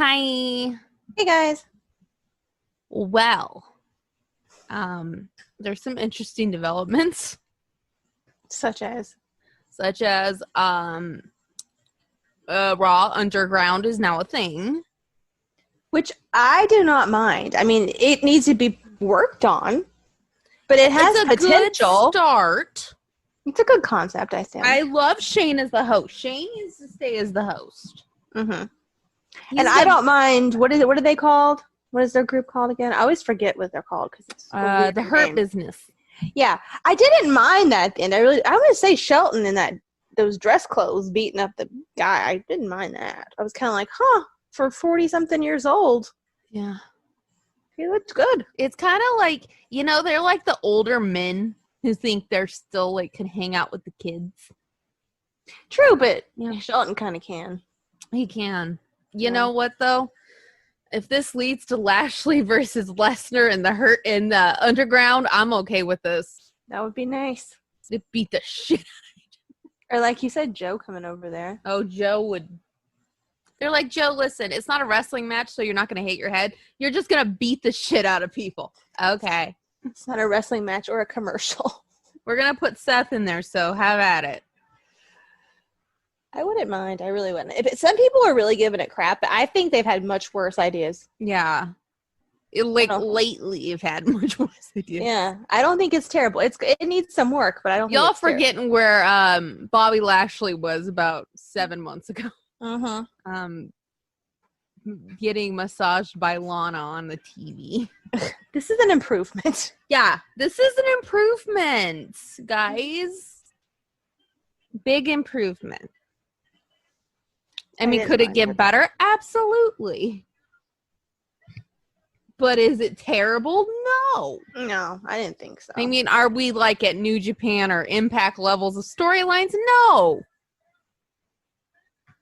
Hi. Hey guys. Well, there's some interesting developments, Such as Raw Underground is now a thing. which I do not mind. I mean, it needs to be worked on, but it has It's a potential. good start. It's a good concept, I think. I love Shane as the host. Shane needs to stay as the host. Mm-hmm. And I don't mind. What are they called? What is their group called again? I always forget what they're called because it's the Hurt Business. Yeah, I didn't mind that at the end. I want to say Shelton in those dress clothes beating up the guy. I didn't mind that. I was kind of like, for 40-something years old. Yeah. He looked good. It's kind of like, they're like the older men who think they're still like can hang out with the kids. True, but Shelton kind of can. He can. You know what though? If this leads to Lashley versus Lesnar in the Underground, I'm okay with this. That would be nice. It beat the shit out of me. Or like you said, Joe coming over there. Oh, Joe would. They're like, Joe, listen, it's not a wrestling match, so you're not going to hit your head. You're just going to beat the shit out of people. Okay. It's not a wrestling match or a commercial. We're going to put Seth in there, so have at it. I wouldn't mind. I really wouldn't. Some people are really giving it crap, but I think they've had much worse ideas. Yeah. Lately, you've had much worse ideas. Yeah. I don't think it's terrible. It needs some work, but I don't think Y'all it's forgetting terrible. Where Bobby Lashley was about 7 months ago. Uh-huh. Getting massaged by Lana on the TV. This is an improvement. Yeah, this is an improvement, guys. Big improvement. I mean, could it get better? Absolutely. But is it terrible? No. No, I didn't think so. I mean, are we like at New Japan or Impact levels of storylines? No.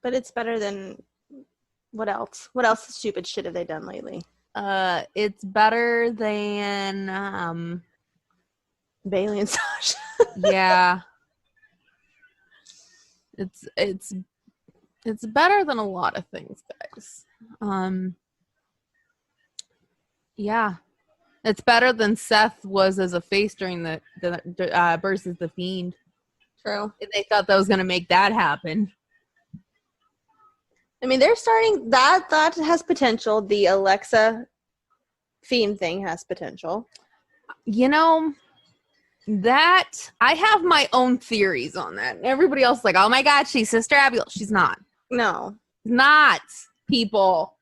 But it's better than what else? What else stupid shit have they done lately? It's better than Bailey and Sasha. Yeah. It's better than a lot of things, guys. Yeah. It's better than Seth was as a face during the versus the Fiend. True. They thought that was going to make that happen. I mean, they're starting that has potential. The Alexa Fiend thing has potential. That I have my own theories on that. Everybody else is like, oh my God, she's Sister Abigail. She's not. No. Not, people.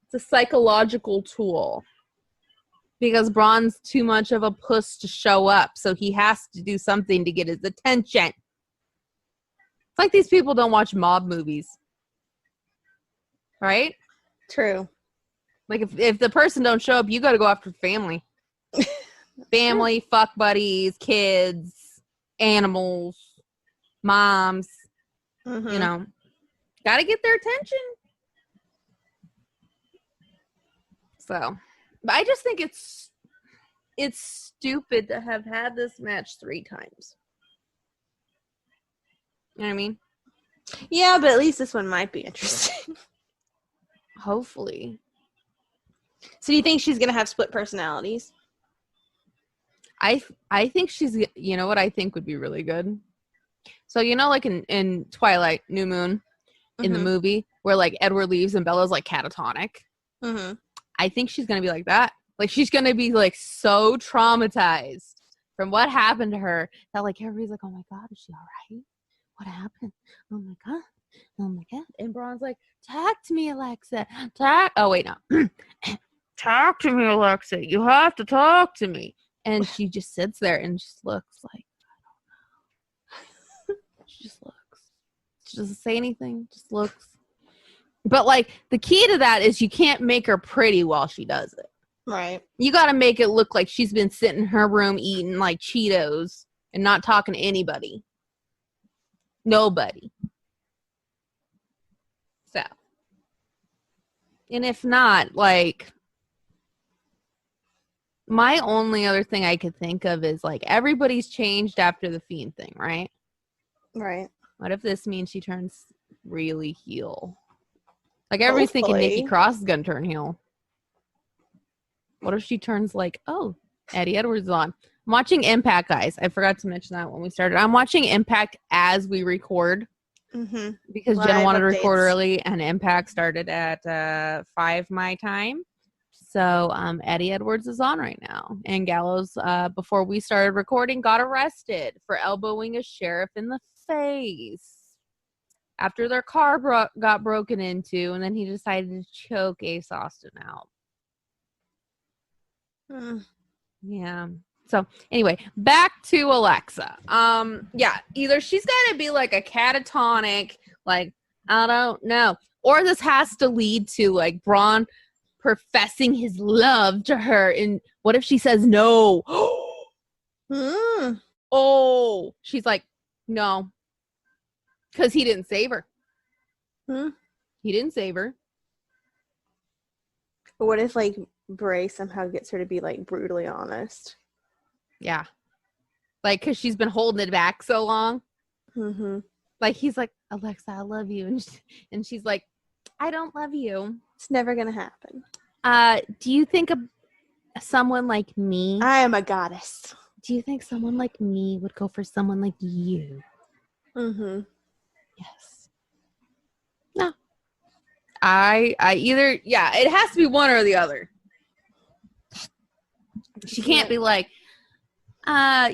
It's a psychological tool. Because Braun's too much of a puss to show up, so he has to do something to get his attention. It's like these people don't watch mob movies. Right? True. Like if the person don't show up, you got to go after family. Family, fuck buddies, kids, animals, moms. Mm-hmm. Got to get their attention. So, but I just think it's stupid to have had this match 3 times. You know what I mean? Yeah, but at least this one might be interesting. Hopefully. So do you think she's going to have split personalities? I think she's, you know what I think would be really good? So, like in Twilight, New Moon, in the movie, where like Edward leaves and Bella's like catatonic. Mm-hmm. I think she's going to be like that. Like she's going to be like so traumatized from what happened to her that like everybody's like, oh my God, is she all right? What happened? Oh my God. Oh my God. And Braun's like, talk to me, Alexa. Oh, wait, no. Talk to me, Alexa. You have to talk to me. And she just sits there and just looks like, I don't know. She just looks. She doesn't say anything. Just looks. But, like, the key to that is you can't make her pretty while she does it. Right. You got to make it look like she's been sitting in her room eating, like, Cheetos and not talking to anybody. Nobody. So. And if not, like, my only other thing I could think of is, like, everybody's changed after the Fiend thing, right? Right. What if this means she turns really heel? Like everybody's thinking Nikki Hopefully. Cross is gonna turn heel. What if she turns like, oh, Eddie Edwards is on? I'm watching Impact, guys. I forgot to mention that when we started. I'm watching Impact as we record because Jen wanted to record early, and Impact started at 5 my time. So Eddie Edwards is on right now. And Gallows, before we started recording, got arrested for elbowing a sheriff in the face after their car got broken into, and then he decided to choke Ace Austin out. Yeah. So anyway, back to Alexa. Yeah, either she's got to be like a catatonic, like, I don't know, or this has to lead to like Braun professing his love to her. And what if she says no? Oh, she's like, no, because he didn't save her. He didn't save her. But what if like Bray somehow gets her to be like brutally honest? Yeah. Like, because she's been holding it back so long. Like, he's like, Alexa, I love you. And she's like, I don't love you. It's never going to happen. Do you think someone like me? I am a goddess. Do you think someone like me would go for someone like you? Yes. No. I either, yeah, it has to be one or the other. She can't be like,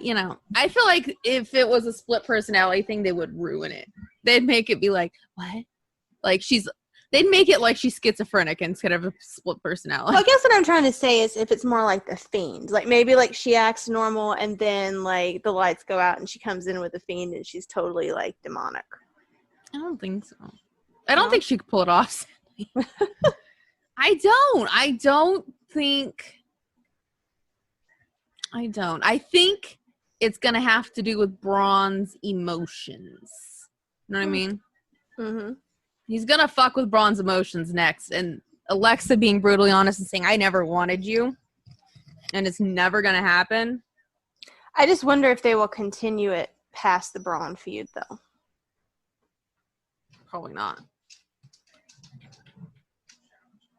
you know, I feel like if it was a split personality thing, they would ruin it. They'd make it be like, what? Like they'd make it like she's schizophrenic instead of a split personality. Well, I guess what I'm trying to say is if it's more like the Fiend, like maybe like she acts normal and then like the lights go out and she comes in with the Fiend and she's totally like demonic. I don't think so. I don't think she could pull it off. I don't think. I think it's going to have to do with Braun's emotions. You know what I mean? He's going to fuck with Braun's emotions next. And Alexa being brutally honest and saying, I never wanted you. And it's never going to happen. I just wonder if they will continue it past the Braun feud, though. Probably not.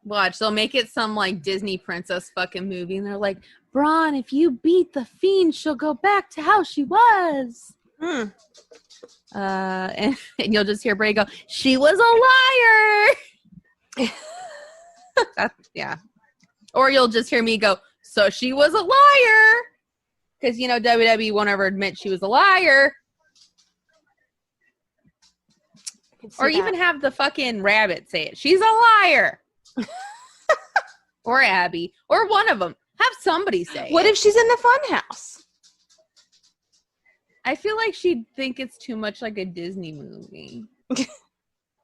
Watch, they'll make it some like Disney princess fucking movie, and they're like, Braun, if you beat the Fiend, she'll go back to how she was. And you'll just hear Bray go, she was a liar. Yeah. Or you'll just hear me go, so she was a liar. Because, you know, WWE won't ever admit she was a liar. Or even have the fucking rabbit say it. She's a liar. Or Abby. Or one of them. Have somebody say What if she's in the Funhouse? I feel like she'd think it's too much like a Disney movie.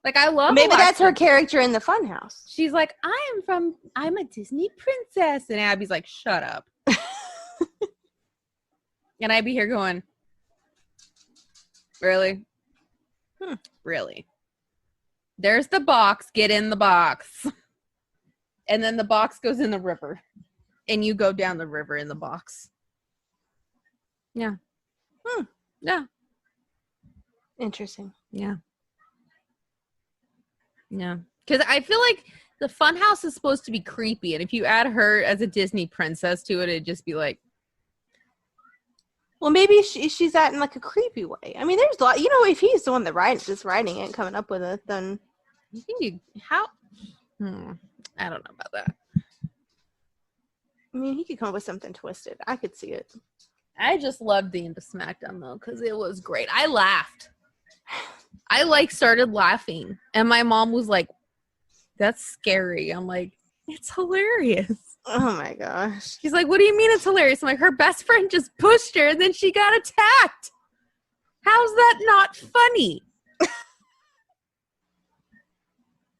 Like, I love Maybe Alexa. that's her character in the Funhouse. She's like, I'm a Disney princess. And Abby's like, shut up. And I'd be here going, really? Really? There's the box. Get in the box. And then the box goes in the river. And you go down the river in the box. Yeah. Yeah. Interesting. Yeah. Yeah. Because I feel like the Funhouse is supposed to be creepy. And if you add her as a Disney princess to it, it'd just be like. Well, maybe she's that in like a creepy way. I mean, there's a lot. You know, if he's the one that just writing it and coming up with it, then. You think how? I don't know about that. I mean, he could come up with something twisted. I could see it. I just loved the end of Smackdown, though, because it was great. I laughed. I, started laughing. And my mom was like, that's scary. I'm like, it's hilarious. Oh, my gosh. She's like, what do you mean it's hilarious? I'm like, her best friend just pushed her, and then she got attacked. How's that not funny?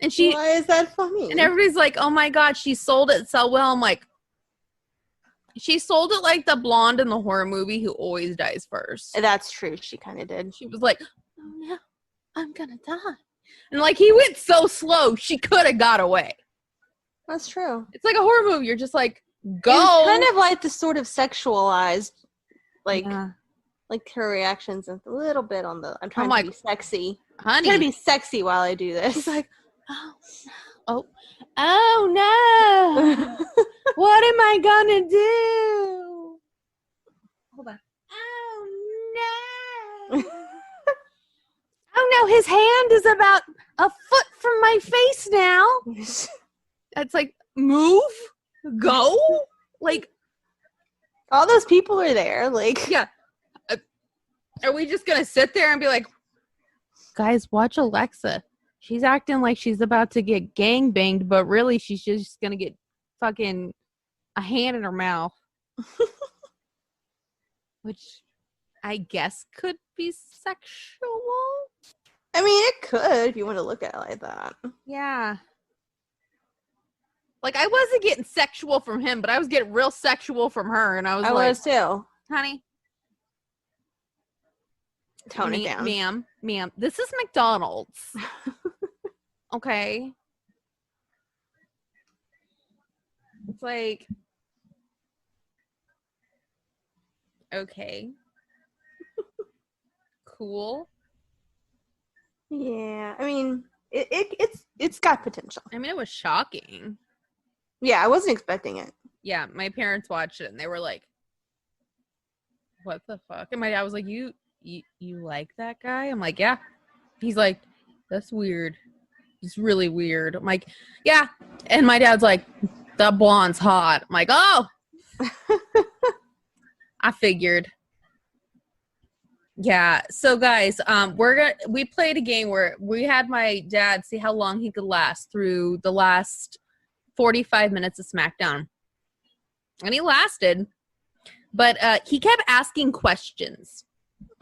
And why is that funny? And everybody's like, oh, my God, she sold it so well. I'm like, she sold it like the blonde in the horror movie who always dies first. That's true. She kind of did. She was like, oh, no, I'm going to die. And, he went so slow, she could have got away. That's true. It's like a horror movie. You're just like, go. It's kind of like the sort of sexualized, like her reactions a little bit on the, I'm trying to be sexy. Honey. I'm trying to be sexy while I do this. She's like, Oh, oh, oh no! What am I gonna do? Hold on. Oh no! Oh no! His hand is about a foot from my face now. It's like, move, go, like. All those people are there, like. Yeah. Are we just gonna sit there and be like, guys, watch Alexa? She's acting like she's about to get gangbanged, but really she's just gonna get fucking a hand in her mouth. Which I guess could be sexual. I mean, it could if you want to look at it like that. Yeah. Like, I wasn't getting sexual from him, but I was getting real sexual from her, and I was too. Honey. Tone it down. Ma'am, this is McDonald's. Okay. It's like, okay. Cool. Yeah, I mean, it's got potential. I mean, it was shocking. Yeah, I wasn't expecting it. Yeah, my parents watched it and they were like, what the fuck? And my dad was like, you like that guy? I'm like, yeah. He's like, that's weird. It's really weird. I'm like, yeah. And my dad's like, that blonde's hot. I'm like, oh. I figured. Yeah. So guys, we played a game where we had my dad see how long he could last through the last 45 minutes of Smackdown. And he lasted. But he kept asking questions.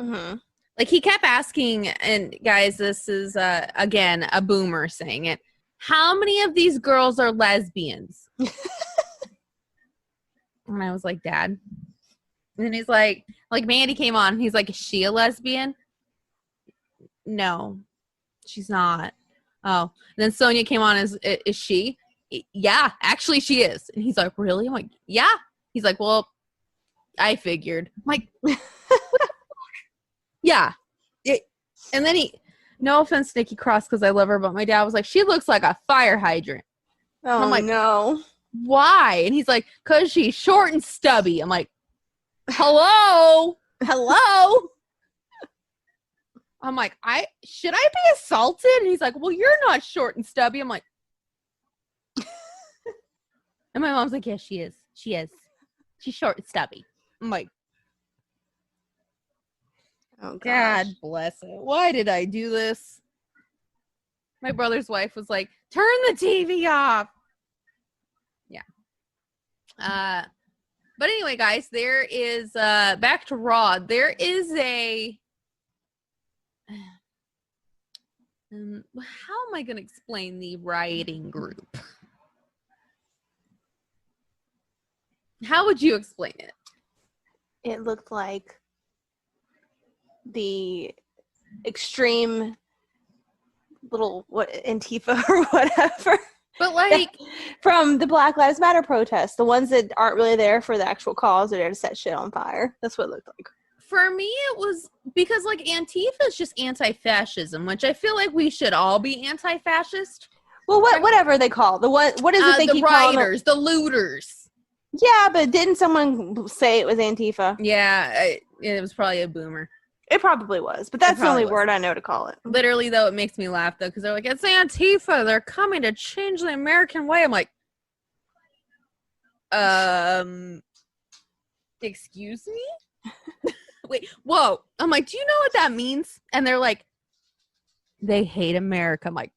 Mm-hmm. Like, he kept asking, and guys, this is, again, a boomer saying it. How many of these girls are lesbians? And I was like, Dad. And he's like Mandy came on. He's like, is she a lesbian? No, she's not. Oh. And then Sonia came on. Is she? Yeah, actually she is. And he's like, really? I'm like, yeah. He's like, well, I figured. I'm like, what the fuck? Yeah. And then no offense, Nikki Cross, because I love her, but my dad was like, she looks like a fire hydrant. Oh, and I'm like, no. Why? And he's like, because she's short and stubby. I'm like, hello? I'm like, should I be assaulted? And he's like, well, you're not short and stubby. I'm like, and my mom's like, yes, she is. She's short and stubby. I'm like, oh, gosh. God bless it. Why did I do this? My brother's wife was like, turn the TV off. Yeah. But anyway, guys, there is, back to Raw. There is how am I going to explain the rioting group? How would you explain it? It looked like the extreme little Antifa or whatever. But like from the Black Lives Matter protests, the ones that aren't really there for the actual cause, they're there to set shit on fire. That's what it looked like. For me, it was because like Antifa is just anti-fascism, which I feel like we should all be anti-fascist. Well, whatever they call what is it they keep calling the rioters, the looters. Yeah, but didn't someone say it was Antifa? Yeah, it was probably a boomer. It probably was, but that's the only word I know to call it. Literally, though, it makes me laugh, though, because they're like, it's Antifa. They're coming to change the American way. I'm like, excuse me? Wait, whoa. I'm like, do you know what that means? And they're like, they hate America. I'm like,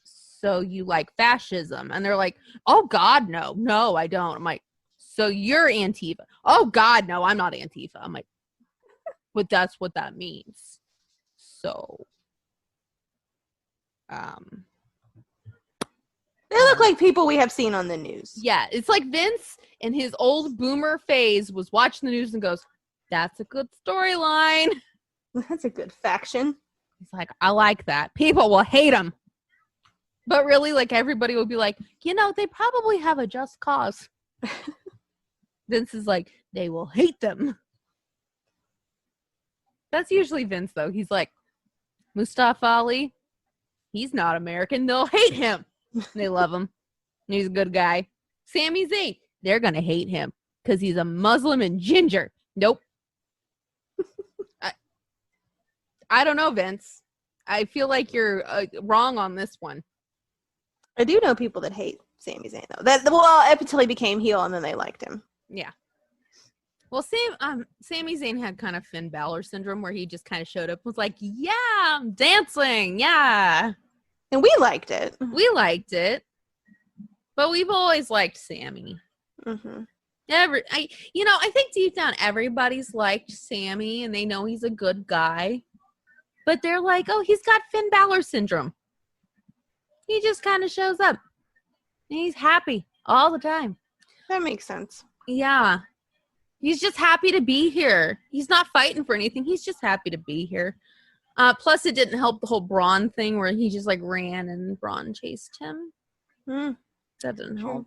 so you like fascism? And they're like, oh, God, no. No, I don't. I'm like, so you're Antifa. Oh, God, no, I'm not Antifa. I'm like, but that's what that means. So, they look like people we have seen on the news. Yeah, it's like Vince in his old boomer phase was watching the news and goes, that's a good storyline. That's a good faction. He's like, I like that. People will hate him. But really, like, everybody will be like, they probably have a just cause. Vince is like, they will hate them. That's usually Vince, though. He's like, Mustafa Ali, He's not American. They'll hate him. They love him. He's a good guy. Sami Zayn, they're going to hate him because he's a Muslim and ginger. Nope. I don't know, Vince. I feel like you're wrong on this one. I do know people that hate Sami Zayn, though. Up until he became heel, and then they liked him. Yeah. Well, Sami Zayn had kind of Finn Balor syndrome where he just kind of showed up and was like, yeah, I'm dancing. Yeah. And we liked it. We liked it. But we've always liked Sami. Mm-hmm. I think deep down everybody's liked Sami and they know he's a good guy. But they're like, oh, he's got Finn Balor syndrome. He just kind of shows up. And he's happy all the time. That makes sense. Yeah. He's just happy to be here. He's not fighting for anything. He's just happy to be here. Plus, it didn't help the whole Braun thing where he just like ran and Braun chased him. That didn't help.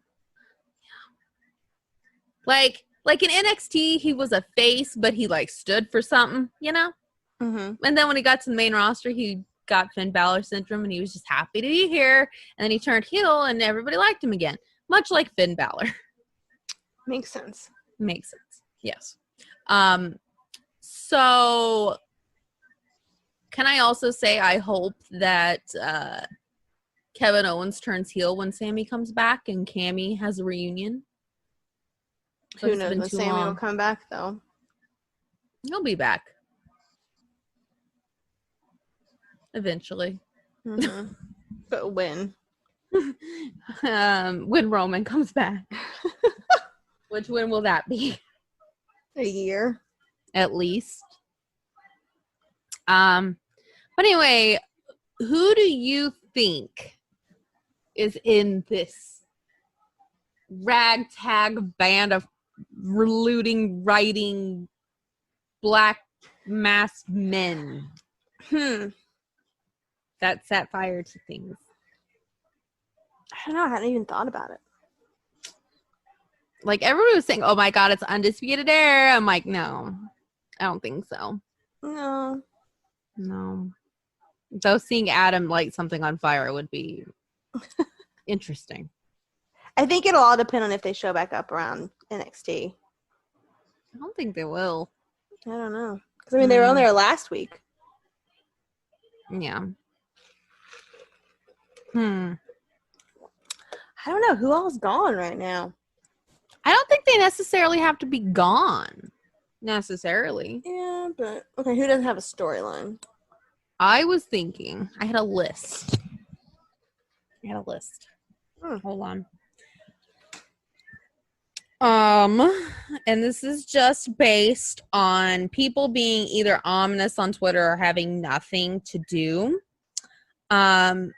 Yeah. Like in NXT, he was a face, but he like stood for something, you know? Mm-hmm. And then when he got to the main roster, he got Finn Balor syndrome and he was just happy to be here. And then he turned heel and everybody liked him again. Much like Finn Balor. Makes sense. Makes sense. Yes. So can I also say I hope that Kevin Owens turns heel when Sami comes back and Cammy has a reunion? Who knows when Sami will come back, though? He'll be back. Eventually. Mm-hmm. But when? When Roman comes back. Which when will that be? A year. At least. But anyway, who do you think is in this ragtag band of looting, writing, black masked men? That set fire to things. I don't know. I hadn't even thought about it. Like, everybody was saying, oh my God, it's Undisputed Era. I'm like, no, I don't think so. No. Though seeing Adam light something on fire would be interesting. I think it'll all depend on if they show back up around NXT. I don't think they will. I don't know. Because, I mean, they were on there last week. Yeah. I don't know. Who all's gone right now? I don't think they necessarily have to be gone. Necessarily. Yeah, but... Okay, who doesn't have a storyline? I was thinking... I had a list. Hold on. And this is just based on people being either ominous on Twitter or having nothing to do.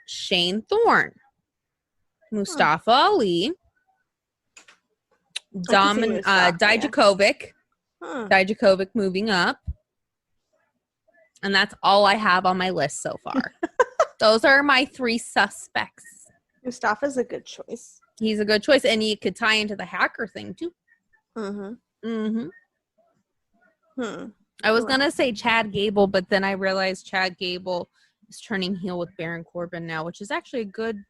Shane Thorne, Mustafa Ali, Dijakovic. Dijakovic moving up. And that's all I have on my list so far. Those are my three suspects. Mustafa's a good choice. He's a good choice. And you could tie into the hacker thing, too. I was going to say Chad Gable, but then I realized Chad Gable is turning heel with Baron Corbin now, which is actually a good...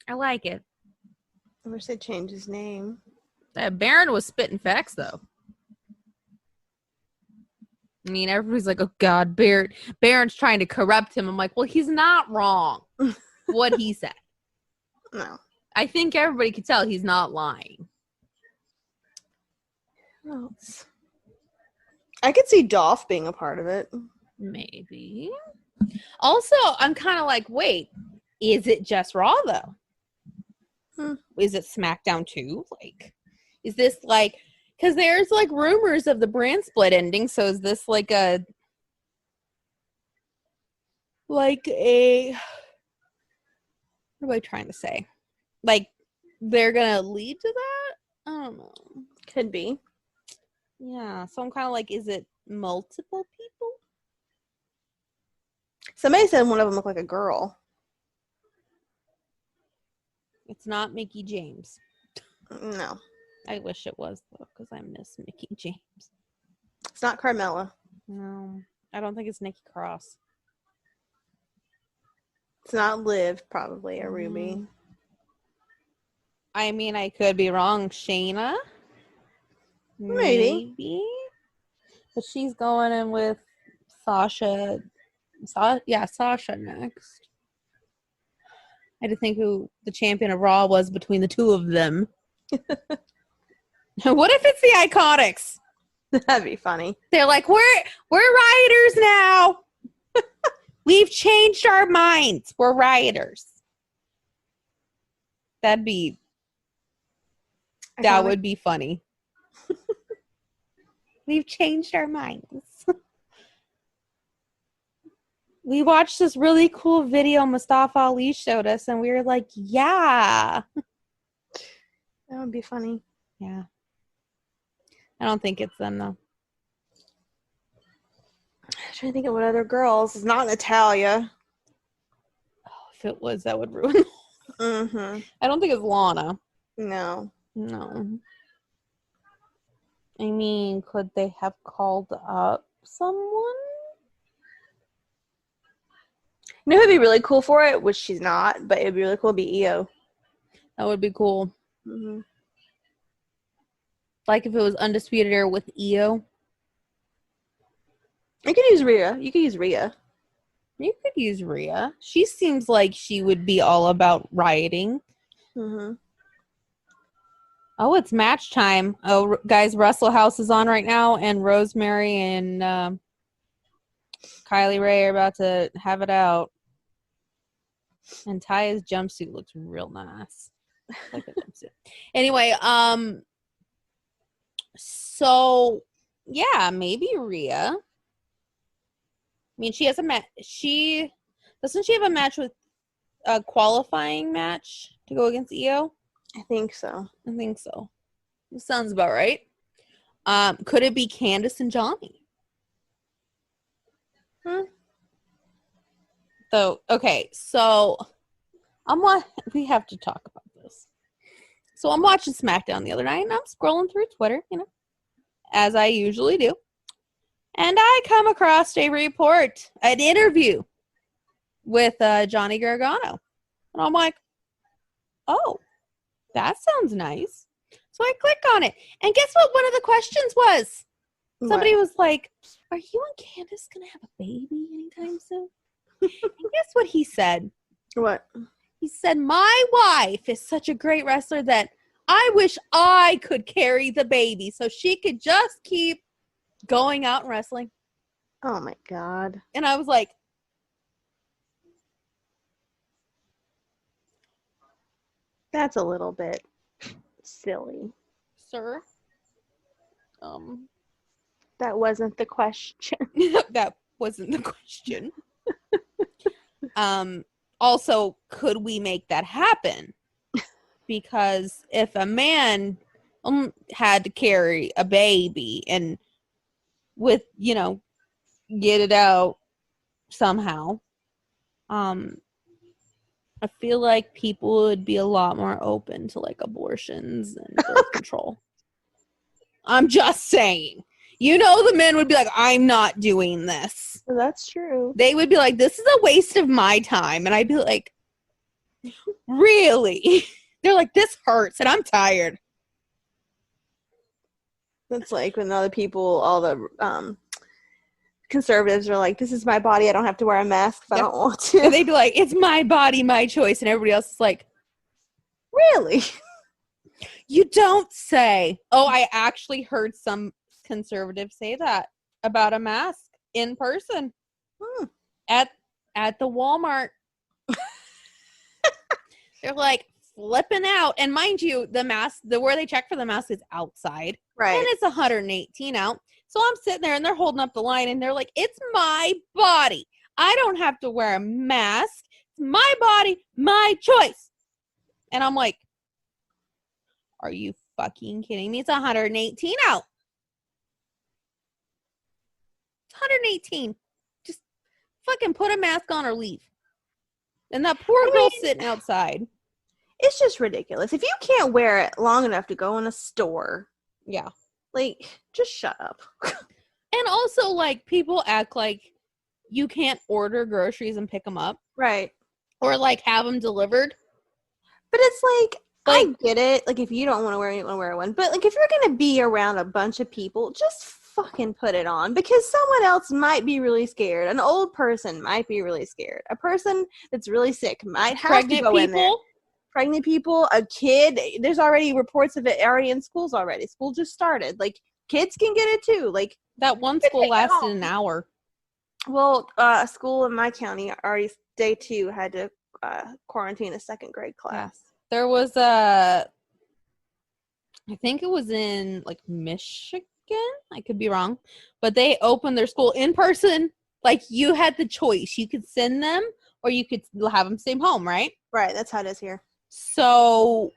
I like it. I wish they'd change his name. Baron was spitting facts, though. I mean, everybody's like, oh, God, Baron's trying to corrupt him. I'm like, well, he's not wrong. What he said. No. I think everybody could tell he's not lying. What else? I could see Dolph being a part of it. Maybe. Also, I'm kind of like, wait, is it just Raw, though? Is it SmackDown too? Like, is this like, because there's like rumors of the brand split ending, so is this like a what am I trying to say? Like, they're gonna lead to that? I don't know. Could be. Yeah, so I'm kind of like, is it multiple people? Somebody said one of them looked like a girl. It's not Mickey James. No. I wish it was, though, because I miss Mickey James. It's not Carmella. No, I don't think it's Nikki Cross. It's not Liv, probably, or Ruby. I mean, I could be wrong. Shayna? Maybe. But she's going in with Sasha. Sasha next. I had to think who the champion of Raw was between the two of them. What if it's the Iconics? That'd be funny. They're like, we're rioters now. We've changed our minds. We're rioters. That would be funny. We've changed our minds. We watched this really cool video Mustafa Ali showed us, and we were like, yeah. That would be funny. Yeah. I don't think it's them, though. I'm trying to think of what other girls. It's not Natalia. Oh, if it was, that would ruin. Mm-hmm. I don't think it's Lana. No. I mean, could they have called up someone? You know who'd be really cool for it? Which she's not, but it'd be really cool to be Io. That would be cool. Mm-hmm. Like if it was Undisputed Era with Io. You could use Rhea. You could use Rhea. She seems like she would be all about rioting. Mm-hmm. Oh, it's match time. Oh, guys, Wrestle House is on right now, and Rosemary and Kylie Ray are about to have it out. And Taya's jumpsuit looks real nice. Like a jumpsuit. Anyway, so yeah, maybe Rhea. I mean, she has a match. Doesn't she have a match with a qualifying match to go against Io? I think so. It sounds about right. Could it be Candice and Johnny? So, okay, so we have to talk about this. So I'm watching Smackdown the other night, and I'm scrolling through Twitter, as I usually do. And I come across an interview with Johnny Gargano. And I'm like, oh, that sounds nice. So I click on it. And guess what one of the questions was? Somebody was like, are you and Candice going to have a baby anytime soon? And guess what he said? What? He said, my wife is such a great wrestler that I wish I could carry the baby so she could just keep going out and wrestling. Oh, my God. And I was like, that's a little bit silly. Sir? That wasn't the question. That wasn't the question. Also, could we make that happen? Because if a man had to carry a baby and with, get it out somehow, I feel like people would be a lot more open to like abortions and birth control. I'm just saying. The men would be like, I'm not doing this. That's true. They would be like, this is a waste of my time. And I'd be like, really? They're like, this hurts and I'm tired. That's like when other people, all the conservatives are like, this is my body. I don't have to wear a mask if I don't want to. And they'd be like, it's my body, my choice. And everybody else is like, really? You don't say. Oh, I actually heard some conservatives say that about a mask in person at the Walmart. They're like flipping out. And mind you, the mask, where they check for the mask is outside. Right. And it's 118 out. So I'm sitting there and they're holding up the line and they're like, it's my body. I don't have to wear a mask. It's my body, my choice. And I'm like, are you fucking kidding me? It's 118 out. It's 118. Just fucking put a mask on or leave. And that poor girl sitting outside. It's just ridiculous. If you can't wear it long enough to go in a store. Yeah. Like, just shut up. And also, like, people act like you can't order groceries and pick them up. Right. Or like have them delivered. But it's like I get it. Like if you don't want to wear it, you want to wear one. But like if you're gonna be around a bunch of people, just fucking put it on, because someone else might be really scared. An old person might be really scared. A person that's really sick might have to go in there. Pregnant people, a kid. There's already reports of it already in schools already. School just started. Like kids can get it too. Like that one school lasted an hour. Well, a school in my county already day 2 had to quarantine a 2nd grade class. Yes. There was I think it was in like Michigan. I could be wrong, but they opened their school in person. Like you had the choice. You could send them or you could have them stay home, right? Right. That's how it is here. So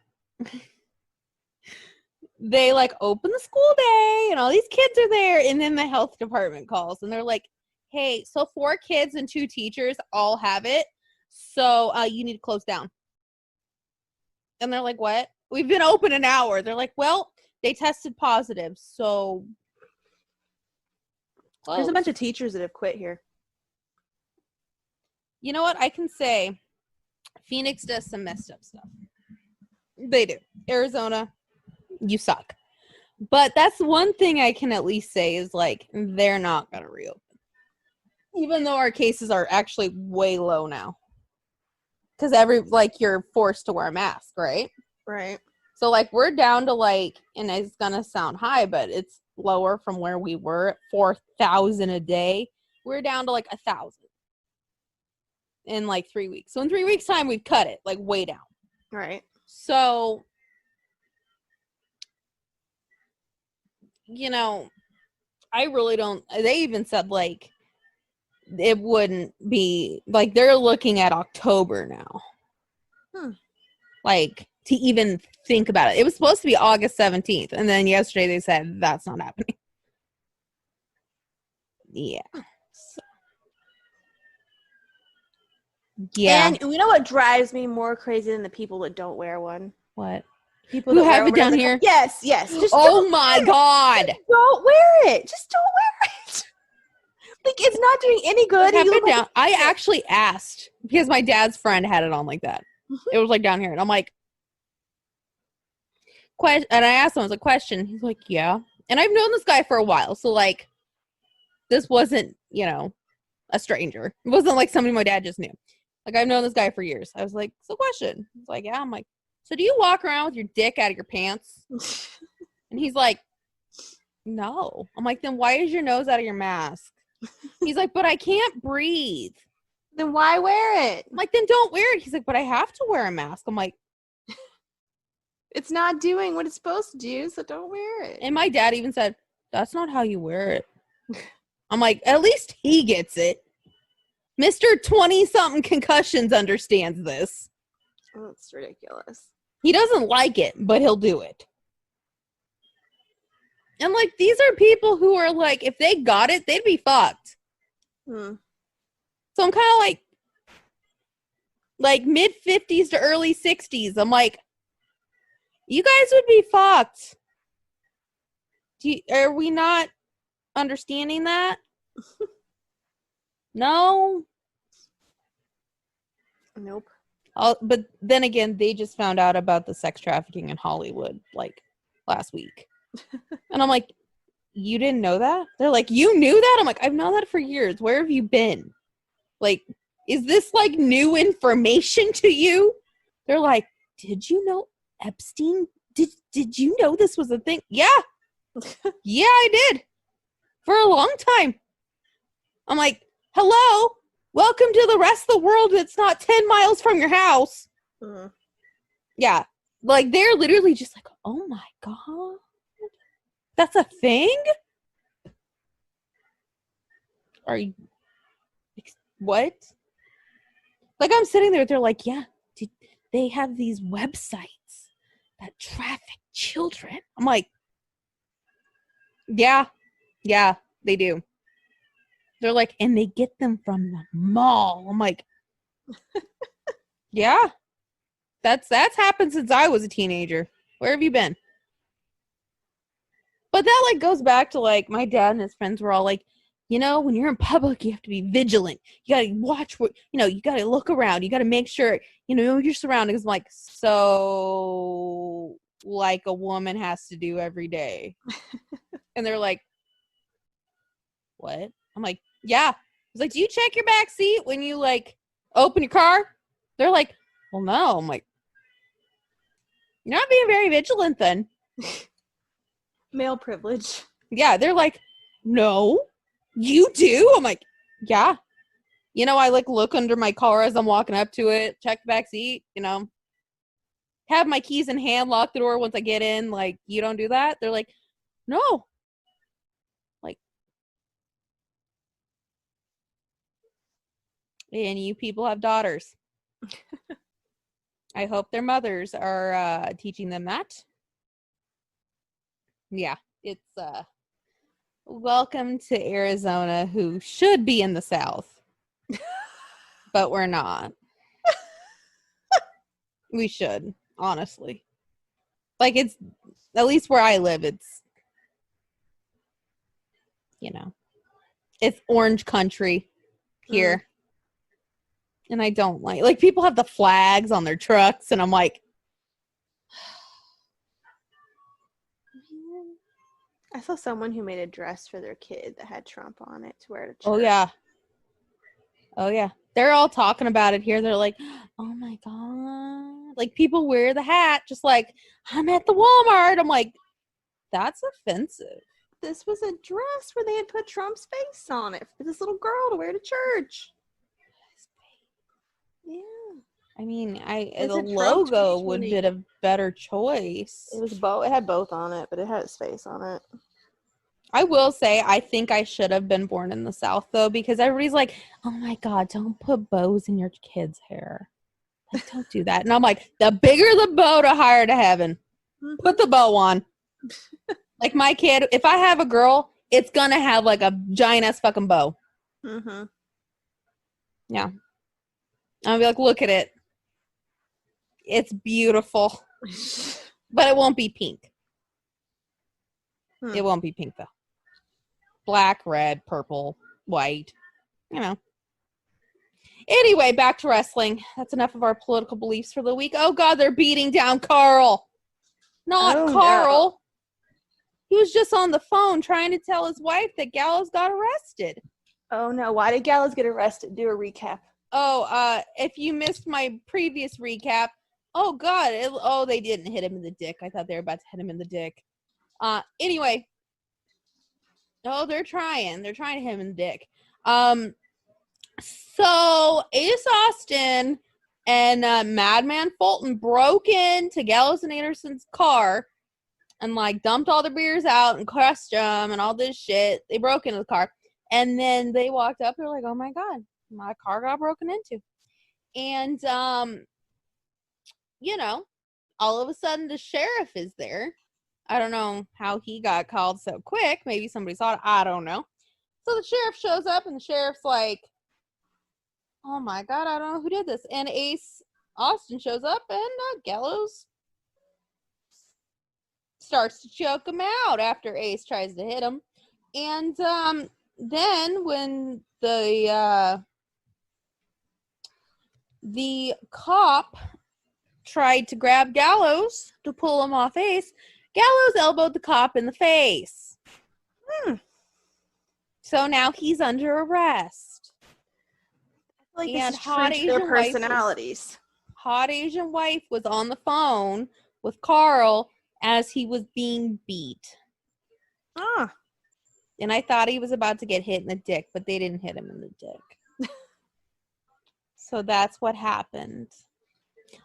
they like open the school day and all these kids are there. And then the health department calls and they're like, hey, so 4 kids and 2 teachers all have it. So you need to close down. And they're like, what? We've been open an hour. They're like, well, they tested positive. So close. There's a bunch of teachers that have quit here. You know what? I can say Phoenix does some messed up stuff. They do. Arizona, you suck. But that's one thing I can at least say is like they're not going to reopen. Even though our cases are actually way low now. Because you're forced to wear a mask, right? Right. So like we're down to like, and it's going to sound high, but it's lower from where we were at 4,000 a day. We're down to like 1,000 in like 3 weeks. So in 3 weeks time, we've cut it like way down. Right. So, you know, I really don't, they even said like, it wouldn't be, like they're looking at October now. Like to even think about it. It was supposed to be August 17th. And then yesterday they said that's not happening. Yeah. So. Yeah. And you know what drives me more crazy than the people that don't wear one? What? People who that have it down here? Yes. Just oh my God. Just don't wear it. Just don't wear it. Like it's not doing any good. Have it down. I actually asked because my dad's friend had it on like that. It was like down here. And I'm like, and I asked him, I was like, question. He's like, yeah. And I've known this guy for a while. So like, this wasn't, you know, a stranger. It wasn't like somebody my dad just knew. Like I've known this guy for years. I was like, so question. He's like, yeah. I'm like, so do you walk around with your dick out of your pants? And he's like, no. I'm like, then why is your nose out of your mask? He's like, but I can't breathe. Then why wear it? I'm like, then don't wear it. He's like, but I have to wear a mask. I'm like, it's not doing what it's supposed to do, so don't wear it. And my dad even said, that's not how you wear it. I'm like, at least he gets it. Mr. 20-something concussions understands this. Oh, that's ridiculous. He doesn't like it, but he'll do it. And, like, these are people who are, like, if they got it, they'd be fucked. So I'm kind of like mid-50s to early 60s. I'm like, you guys would be fucked. Are we not understanding that? No? Nope. But then again, they just found out about the sex trafficking in Hollywood, like, last week. And I'm like, you didn't know that? They're like, you knew that? I'm like, I've known that for years. Where have you been? Like, is this, like, new information to you? They're like, did you know Epstein? Did you know this was a thing? Yeah. Yeah, I did. For a long time. I'm like, hello? Welcome to the rest of the world that's not 10 miles from your house. Yeah. Like, they're literally just like, oh my God. That's a thing? Are you... What? Like, I'm sitting there, they're like, yeah, they have these websites that traffic children. I'm like, yeah, they do. They're like, and they get them from the mall. I'm like, yeah, that's happened since I was a teenager. Where have you been? But that, like, goes back to, like, my dad and his friends were all like, you know, when you're in public, you have to be vigilant. You got to watch what, you know, you got to look around. You got to make sure, you know, your surroundings. I'm like, so like a woman has to do every day. And they're like, what? I'm like, yeah. It's like, do you check your back seat when you like open your car? They're like, well, no. I'm like, you're not being very vigilant then. Male privilege. Yeah, they're like, no, you do? I'm like, yeah. You know, I like look under my car as I'm walking up to it, check the back seat, you know, have my keys in hand, lock the door once I get in. Like, you don't do that? They're like, no. Like, and you people have daughters. I hope their mothers are teaching them that. Yeah, it's welcome to Arizona, who should be in the South, but we're not. We should, honestly. Like, it's, at least where I live, it's, you know, it's orange country here. And I don't like people have the flags on their trucks, and I'm like, I saw someone who made a dress for their kid that had Trump on it to wear to church. oh yeah. Oh yeah. They're all talking about it here. They're like, oh my God. Like, people wear the hat just like, I'm at the Walmart. I'm like, that's offensive. This was a dress where they had put Trump's face on it for this little girl to wear to church. Yeah. I mean, the logo would have been a better choice. It was both. It had both on it, but it had his face on it. I will say, I think I should have been born in the South, though, because everybody's like, oh my God, don't put bows in your kids' hair. Like, don't do that. And I'm like, the bigger the bow, the higher to heaven. Put the bow on. Like, my kid, if I have a girl, it's going to have like a giant ass fucking bow. Mm-hmm. Yeah. I'll be like, look at it. It's beautiful. But it won't be pink. It won't be pink, though. Black, red, purple, white. You know. Anyway, back to wrestling. That's enough of our political beliefs for the week. Oh, God, they're beating down Carl. Not Carl. No. He was just on the phone trying to tell his wife that Gallows got arrested. Oh, no. Why did Gallows get arrested? Do a recap. Oh, if you missed my previous recap, oh, God. They didn't hit him in the dick. I thought they were about to hit him in the dick. Anyway. Oh, they're trying. They're trying to hit him in the dick. So Ace Austin and Madman Fulton broke into Gallows and Anderson's car and like dumped all the beers out and crushed them and all this shit. They broke into the car. And then they walked up. They're like, oh, my God. My car got broken into. And, you know, all of a sudden the sheriff is there. I don't know how he got called so quick. Maybe somebody saw it. I don't know. So the sheriff shows up and the sheriff's like, oh my God, I don't know who did this. And Ace Austin shows up and Gallows starts to choke him out after Ace tries to hit him. And then when the cop tried to grab Gallows to pull him off Ace, Gallows elbowed the cop in the face. So now he's under arrest. Like, and hot Asian personalities. Hot Asian wife was on the phone with Carl as he was being beat. And I thought he was about to get hit in the dick, but they didn't hit him in the dick. So that's what happened.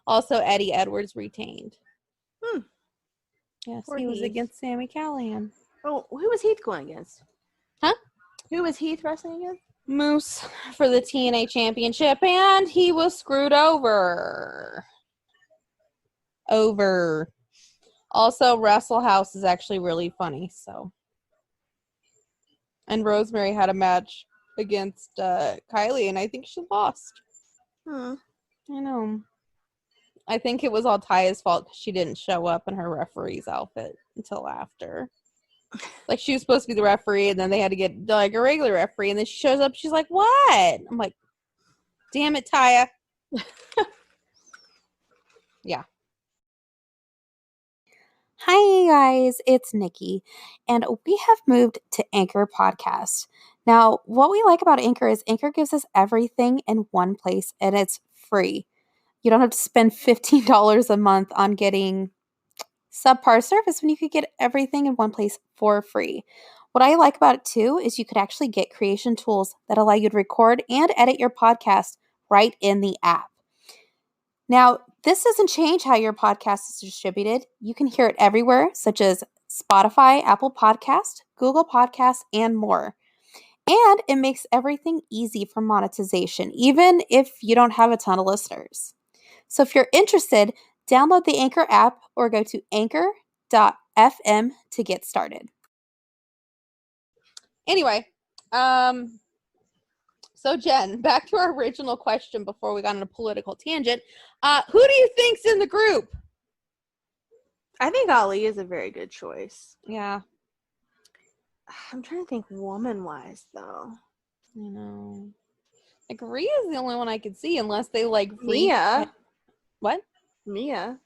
Also, Eddie Edwards retained. Yes, he was against Sami Callihan. Oh, who was Heath going against? Huh? Who was Heath wrestling against? Moose for the TNA Championship, and he was screwed over. Also, Wrestle House is actually really funny, so. And Rosemary had a match against Kylie, and I think she lost. I know. I think it was all Taya's fault because she didn't show up in her referee's outfit until after. Like, she was supposed to be the referee, and then they had to get, like, a regular referee, and then she shows up, she's like, what? I'm like, damn it, Taya. Yeah. Hi guys, it's Nikki, and we have moved to Anchor Podcast. Now, what we like about Anchor is Anchor gives us everything in one place, and it's free. You don't have to spend $15 a month on getting subpar service when you could get everything in one place for free. What I like about it too is you could actually get creation tools that allow you to record and edit your podcast right in the app. Now, this doesn't change how your podcast is distributed. You can hear it everywhere, such as Spotify, Apple Podcast, Google Podcasts, and more. And it makes everything easy for monetization, even if you don't have a ton of listeners. So if you're interested, download the Anchor app or go to anchor.fm to get started. Anyway, so Jen, back to our original question before we got on a political tangent. Who do you think's in the group? I think Ali is a very good choice. Yeah. I'm trying to think woman-wise, though. I know. Like, Rhea's the only one I could see, unless they, like, Mia. What? Mia.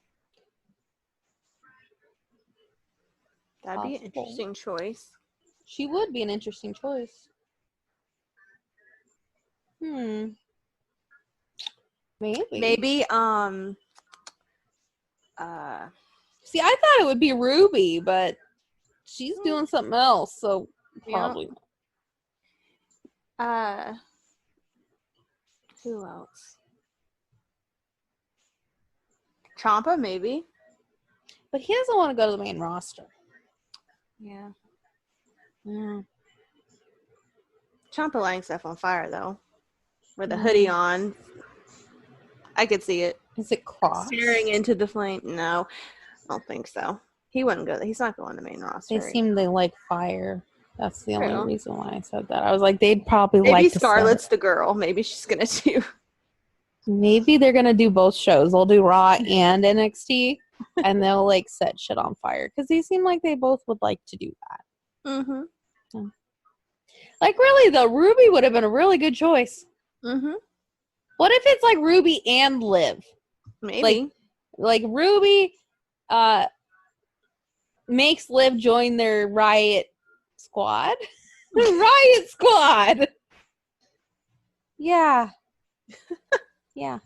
That'd be an Possible. interesting choice. She would be an interesting choice. Maybe. Maybe, See, I thought it would be Ruby, but she's doing something else, so probably not. Who else? Champa, maybe. But he doesn't want to go to the main roster. Yeah. Yeah. Champa lighting stuff on fire, though. With the hoodie on. I could see it. Is it Cross? Staring into the flame. No, I don't think so. He wouldn't go. He's not going to the main roster. They like fire. That's the True. only reason why I said that. I was like, they'd probably Maybe like to Scarlett's the girl. Maybe she's going to do. Maybe they're going to do both shows. They'll do Raw and NXT, and they'll, like, set shit on fire. Because they seem like they both would like to do that. Mm-hmm. Yeah. Like, really, though, Ruby would have been a really good choice. Mm-hmm. What if it's, like, Ruby and Liv? Maybe. Like Ruby makes Liv join their Riot Squad. Riot Squad! Yeah. Yeah.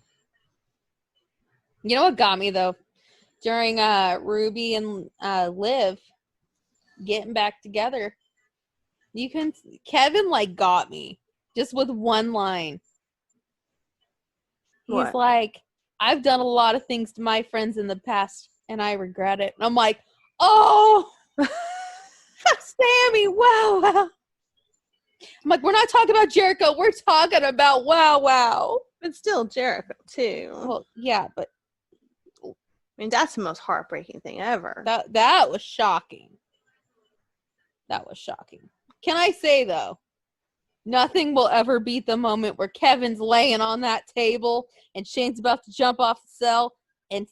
You know what got me, though? During Ruby and Liv getting back together, Kevin, like, got me. Just with one line. He's What? like, I've done a lot of things to my friends in the past, and I regret it. And I'm like, oh, Sammy, wow. I'm like, we're not talking about Jericho. We're talking about wow. But still Jericho, too. Well, yeah, but I mean, that's the most heartbreaking thing ever. that was shocking. That was shocking. Can I say, though, nothing will ever beat the moment where Kevin's laying on that table and Shane's about to jump off the cell and,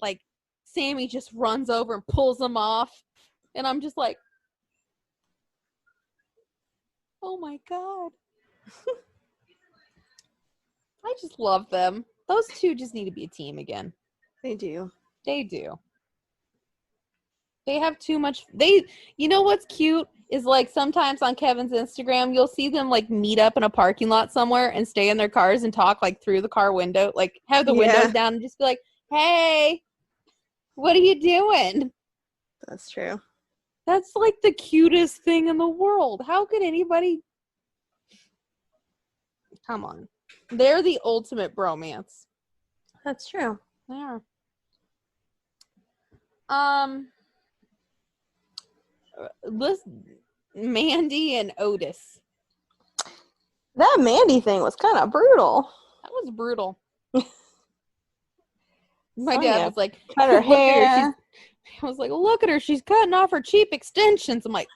like, Sammy just runs over and pulls him off. And I'm just like, oh, my God. I just love them. Those two just need to be a team again. They do. They do. They have too much. You know what's cute is, like, sometimes on Kevin's Instagram, you'll see them, like, meet up in a parking lot somewhere and stay in their cars and talk, like, through the car window, like, have the windows down and just be like, hey, what are you doing? That's true. That's, like, the cutest thing in the world. How could anybody? Come on. They're the ultimate bromance. That's true. They are. Mandy and Otis. That Mandy thing was kind of brutal. That was brutal. My Sonya dad was like, cut her "Look at her, hair." I was like, look at her. She's cutting off her cheap extensions. I'm like,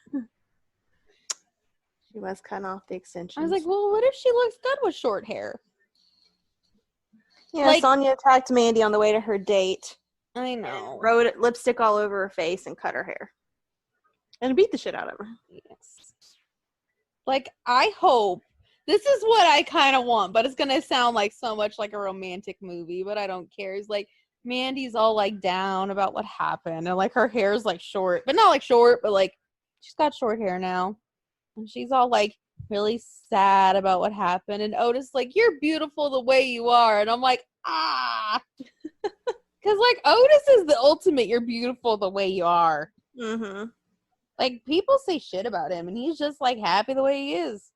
She was cutting off the extensions. I was like, well, what if she looks good with short hair? Yeah, like- Sonya attacked Mandy on the way to her date. I know. Wrote lipstick all over her face and cut her hair. And beat the shit out of her. Yes. Like, I hope. This is what I kind of want, but it's going to sound like so much like a romantic movie, but I don't care. It's like, Mandy's all, like, down about what happened. And, like, her hair's, like, short. But not, like, short, but, like, she's got short hair now. And she's all, like, really sad about what happened. And Otis like, you're beautiful the way you are. And I'm like, ah. Because, like, Otis is the ultimate, you're beautiful the way you are. Mm-hmm. Like, people say shit about him, and he's just, like, happy the way he is.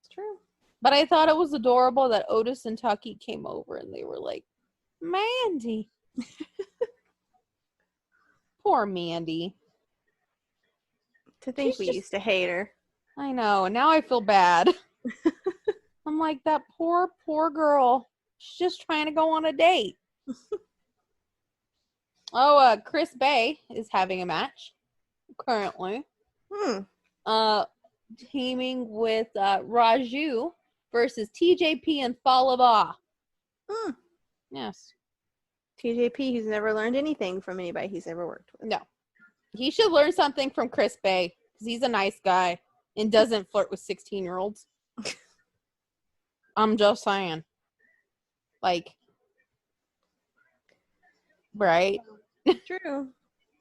It's true. But I thought it was adorable that Otis and Tucky came over, and they were like, Mandy. Poor Mandy. To think She's we just... used to hate her. I know, and now I feel bad. I'm like, that poor girl. She's just trying to go on a date. Chris Bay is having a match currently. Teaming with Raju versus TJP and Falaba. Yes. TJP, who's never learned anything from anybody he's ever worked with. No. He should learn something from Chris Bay, because he's a nice guy and doesn't flirt with 16-year-olds. I'm just saying. Like, right? True.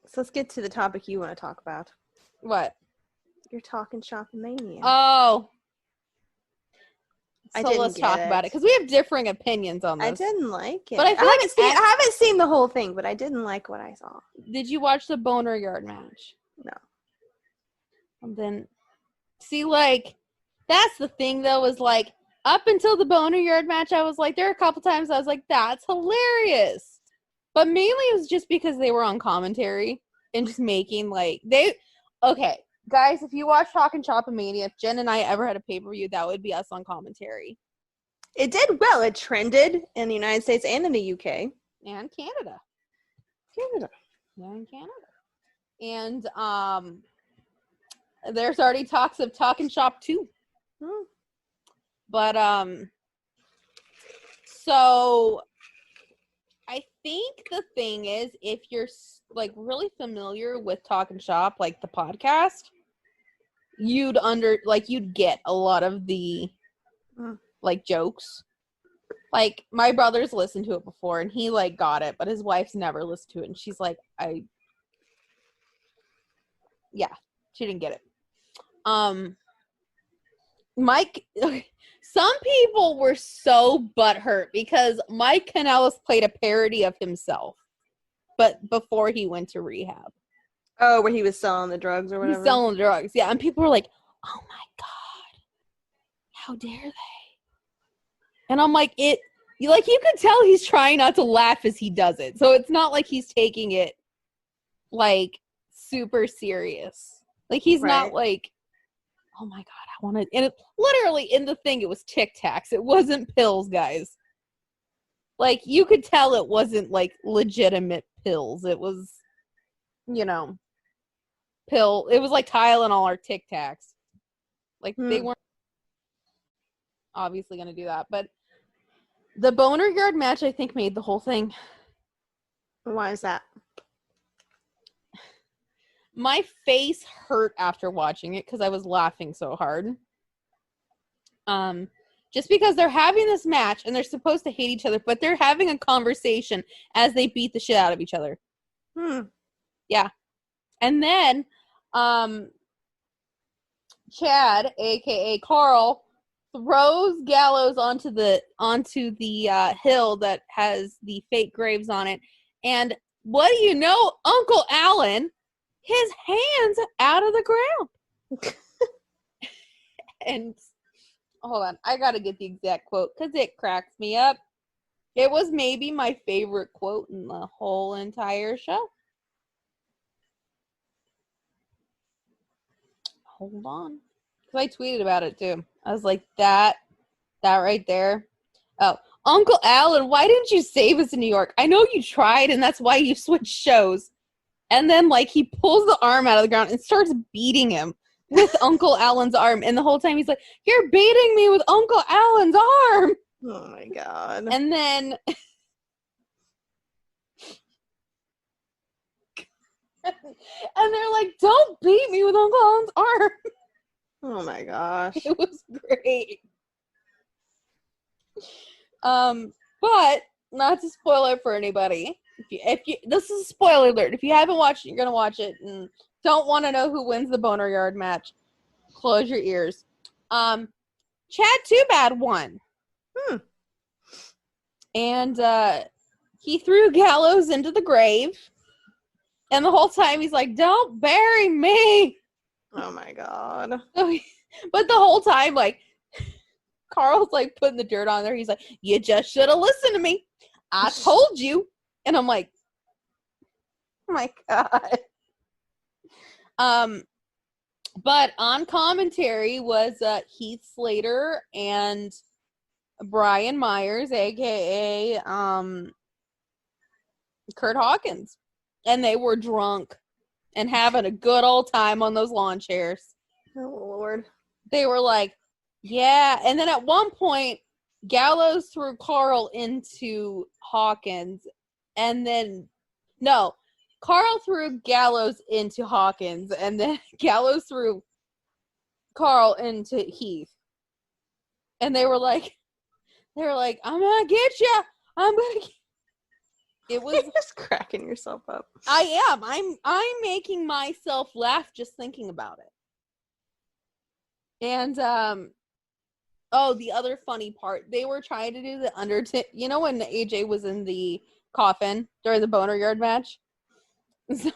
So let's get to the topic you want to talk about. What? You're talking ShopAMania. Oh. I So didn't let's get talk it. about it, because we have differing opinions on this. I didn't like it. But I feel like I haven't seen the whole thing, but I didn't like what I saw. Did you watch the Boner Yard match? No. And then, see, like, that's the thing, though, is, like, up until the Boner Yard match, I was like, there are a couple times I was like, that's hilarious. But mainly it was just because they were on commentary and just making, like, okay, guys, if you watch TalkNShopAMania, if Jen and I ever had a pay-per-view, that would be us on commentary. It did well. It trended in the United States and in the UK. And Canada. Canada. Yeah, in Canada. And, there's already talks of Talkin' Shop 2. But, so I think the thing is, if you're, like, really familiar with Talkin' Shop, like, the podcast, you'd get a lot of the, like, jokes. Like, my brother's listened to it before, and he, like, got it, but his wife's never listened to it, and she's like, yeah, she didn't get it. Mike, some people were so butthurt because Mike Kanellis played a parody of himself, but before he went to rehab. Oh, where he was selling the drugs or whatever? He's selling drugs, yeah. And people were like, oh my God, how dare they? And I'm like, you could tell he's trying not to laugh as he does it. So it's not like he's taking it, like, super serious. Like, he's not like, oh my God, I want to. And literally in the thing, it was Tic Tacs. It wasn't pills, guys. Like, you could tell it wasn't, like, legitimate pills. It was, pill. It was like Tylenol or Tic Tacs. Like, they weren't obviously going to do that. But the Boner Yard match, I think, made the whole thing. Why is that? My face hurt after watching it because I was laughing so hard. Just because they're having this match and they're supposed to hate each other, but they're having a conversation as they beat the shit out of each other. Yeah. And then, Chad, aka Carl, throws Gallows onto the hill that has the fake graves on it. And what do you know? Uncle Alan, his hands out of the ground. And hold on, I gotta get the exact quote because it cracks me up. It was maybe my favorite quote in the whole entire show. Hold on, because I tweeted about it too. I was like, that right there. Oh, Uncle Alan, why didn't you save us in New York? I know you tried, and that's why you switched shows. And then, like, he pulls the arm out of the ground and starts beating him with Uncle Alan's arm. And the whole time he's like, you're beating me with Uncle Alan's arm. Oh, my God. And then And they're like, don't beat me with Uncle Alan's arm. Oh my gosh. It was great. But not to spoil it for anybody. If you this is a spoiler alert. If you haven't watched it, you're gonna watch it and don't want to know who wins the Boneyard match. Close your ears. Chad Too Bad won. And he threw Gallows into the grave. And the whole time he's like, don't bury me. Oh my god. But the whole time, like, Carl's like putting the dirt on there. He's like, you just should have listened to me. I told you. And I'm like, oh my god. But on commentary was Heath Slater and Brian Myers, aka Kurt Hawkins. And they were drunk and having a good old time on those lawn chairs. Oh Lord. They were like, yeah. And then at one point, Gallows threw Carl into Hawkins. And then, no, Carl threw Gallows into Hawkins. And then Gallows threw Carl into Heath. And they were like, I'm going to get you. I'm going to It was You're just cracking yourself up. I am. I'm making myself laugh just thinking about it. And the other funny part, they were trying to do the Undertaker. You know when AJ was in the coffin during the Boneyard match? So,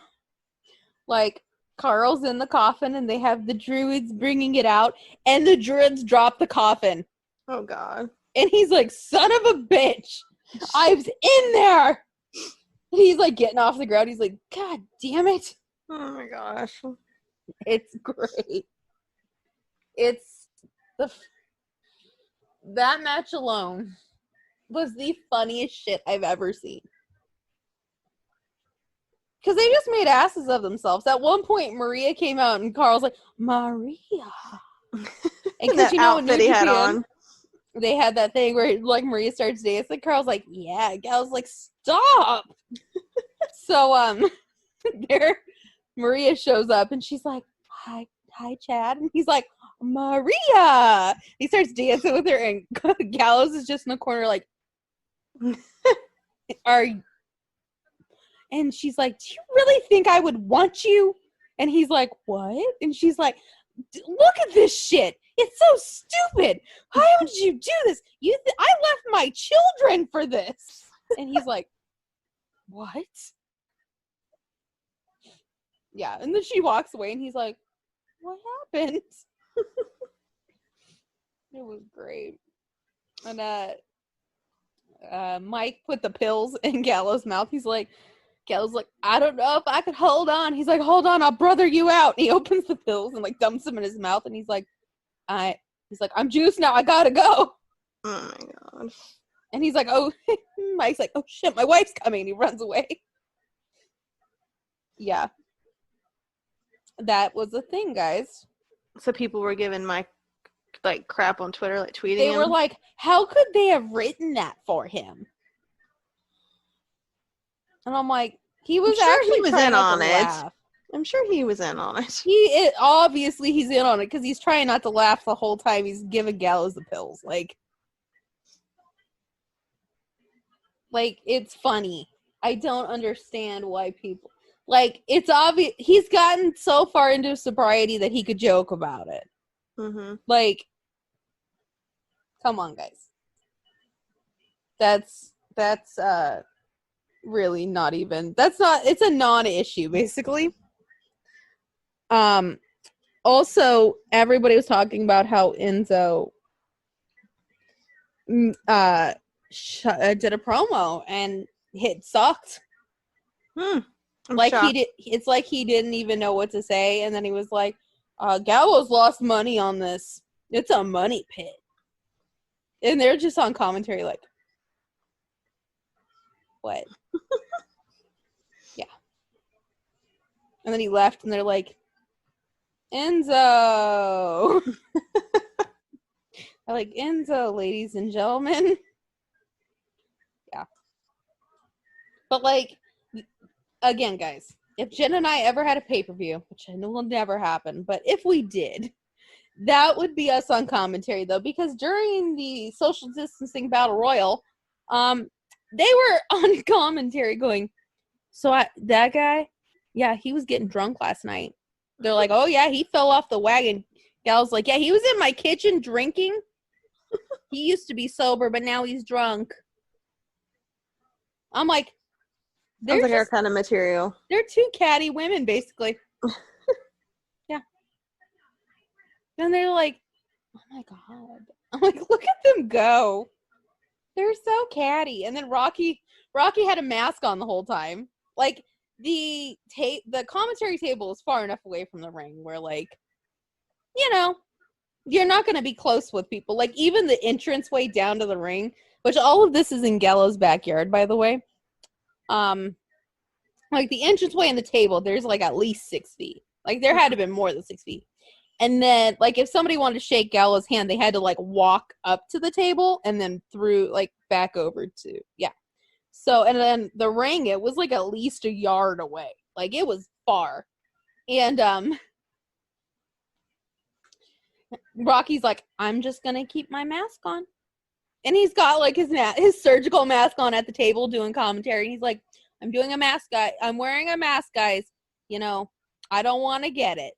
like, Carl's in the coffin and they have the druids bringing it out and the druids drop the coffin. Oh god. And he's like, son of a bitch, I was in there. And he's like getting off the ground. He's like, God damn it. Oh my gosh. It's great. It's that match alone was the funniest shit I've ever seen. Because they just made asses of themselves. At one point, Maria came out and Carl's like, Maria. And that outfit he had on. They had that thing where like Maria starts dancing. Carl's like, yeah. Gal's like, stop. So there Maria shows up and she's like, hi Chad. And he's like, Maria. He starts dancing with her and Gallows is just in the corner like, are you? And she's like, do you really think I would want you? And he's like, what? And she's like, look at this shit. It's so stupid. How would you do this? I left my children for this. And he's like, what? Yeah. And then she walks away and he's like, what happened? It was great. And Mike put the pills in Gallows' mouth. Gallows like, I don't know if I could hold on. He's like, hold on, I'll brother you out. And he opens the pills and like dumps them in his mouth. And he's like, I'm juiced now. I gotta go. Oh my god. And he's like, oh, Mike's like, oh shit, my wife's coming. And he runs away. Yeah. That was a thing, guys. So people were giving Mike like crap on Twitter, like tweeting They him. were like, how could they have written that for him? And I'm like, he was in on it. I'm sure he was in on it. Obviously he's in on it because he's trying not to laugh the whole time he's giving Gallows the pills. Like it's funny. I don't understand why people it's obvious he's gotten so far into sobriety that he could joke about it. Mm-hmm. Like, come on, guys. That's really not even. It's a non-issue basically. Also, everybody was talking about how Enzo did a promo and it sucked. It's like he didn't even know what to say, and then he was like, Gallows lost money on this. It's a money pit. And they're just on commentary like, what? Yeah. And then he left and they're like, Enzo. I like Enzo, ladies and gentlemen. Yeah. But again, guys, if Jen and I ever had a pay-per-view, which I know will never happen, but if we did, that would be us on commentary, though, because during the social distancing battle royal, they were on commentary going, that guy, yeah, he was getting drunk last night. They're like, oh, yeah, he fell off the wagon. Gal's like, yeah, he was in my kitchen drinking. He used to be sober, but now he's drunk. I'm like, sounds like our kind of material. They're two catty women, basically. Yeah. And they're like, oh my God. I'm like, look at them go. They're so catty. And then Rocky had a mask on the whole time. Like, the commentary table is far enough away from the ring where, like, you know, you're not going to be close with people. Like, even the entranceway down to the ring, which all of this is in Gallows' backyard, by the way. Like, the entranceway and the table, there's, like, at least 6 feet. Like, there had to have been more than 6 feet. And then, like, if somebody wanted to shake Gallows' hand, they had to, like, walk up to the table and then through, like, back over to, yeah. So, and then the ring, it was, like, at least a yard away. Like, it was far. And, Rocky's like, I'm just gonna keep my mask on. And he's got, like, his surgical mask on at the table doing commentary. And he's like, I'm doing a mask, guy. I'm wearing a mask, guys. You know, I don't want to get it.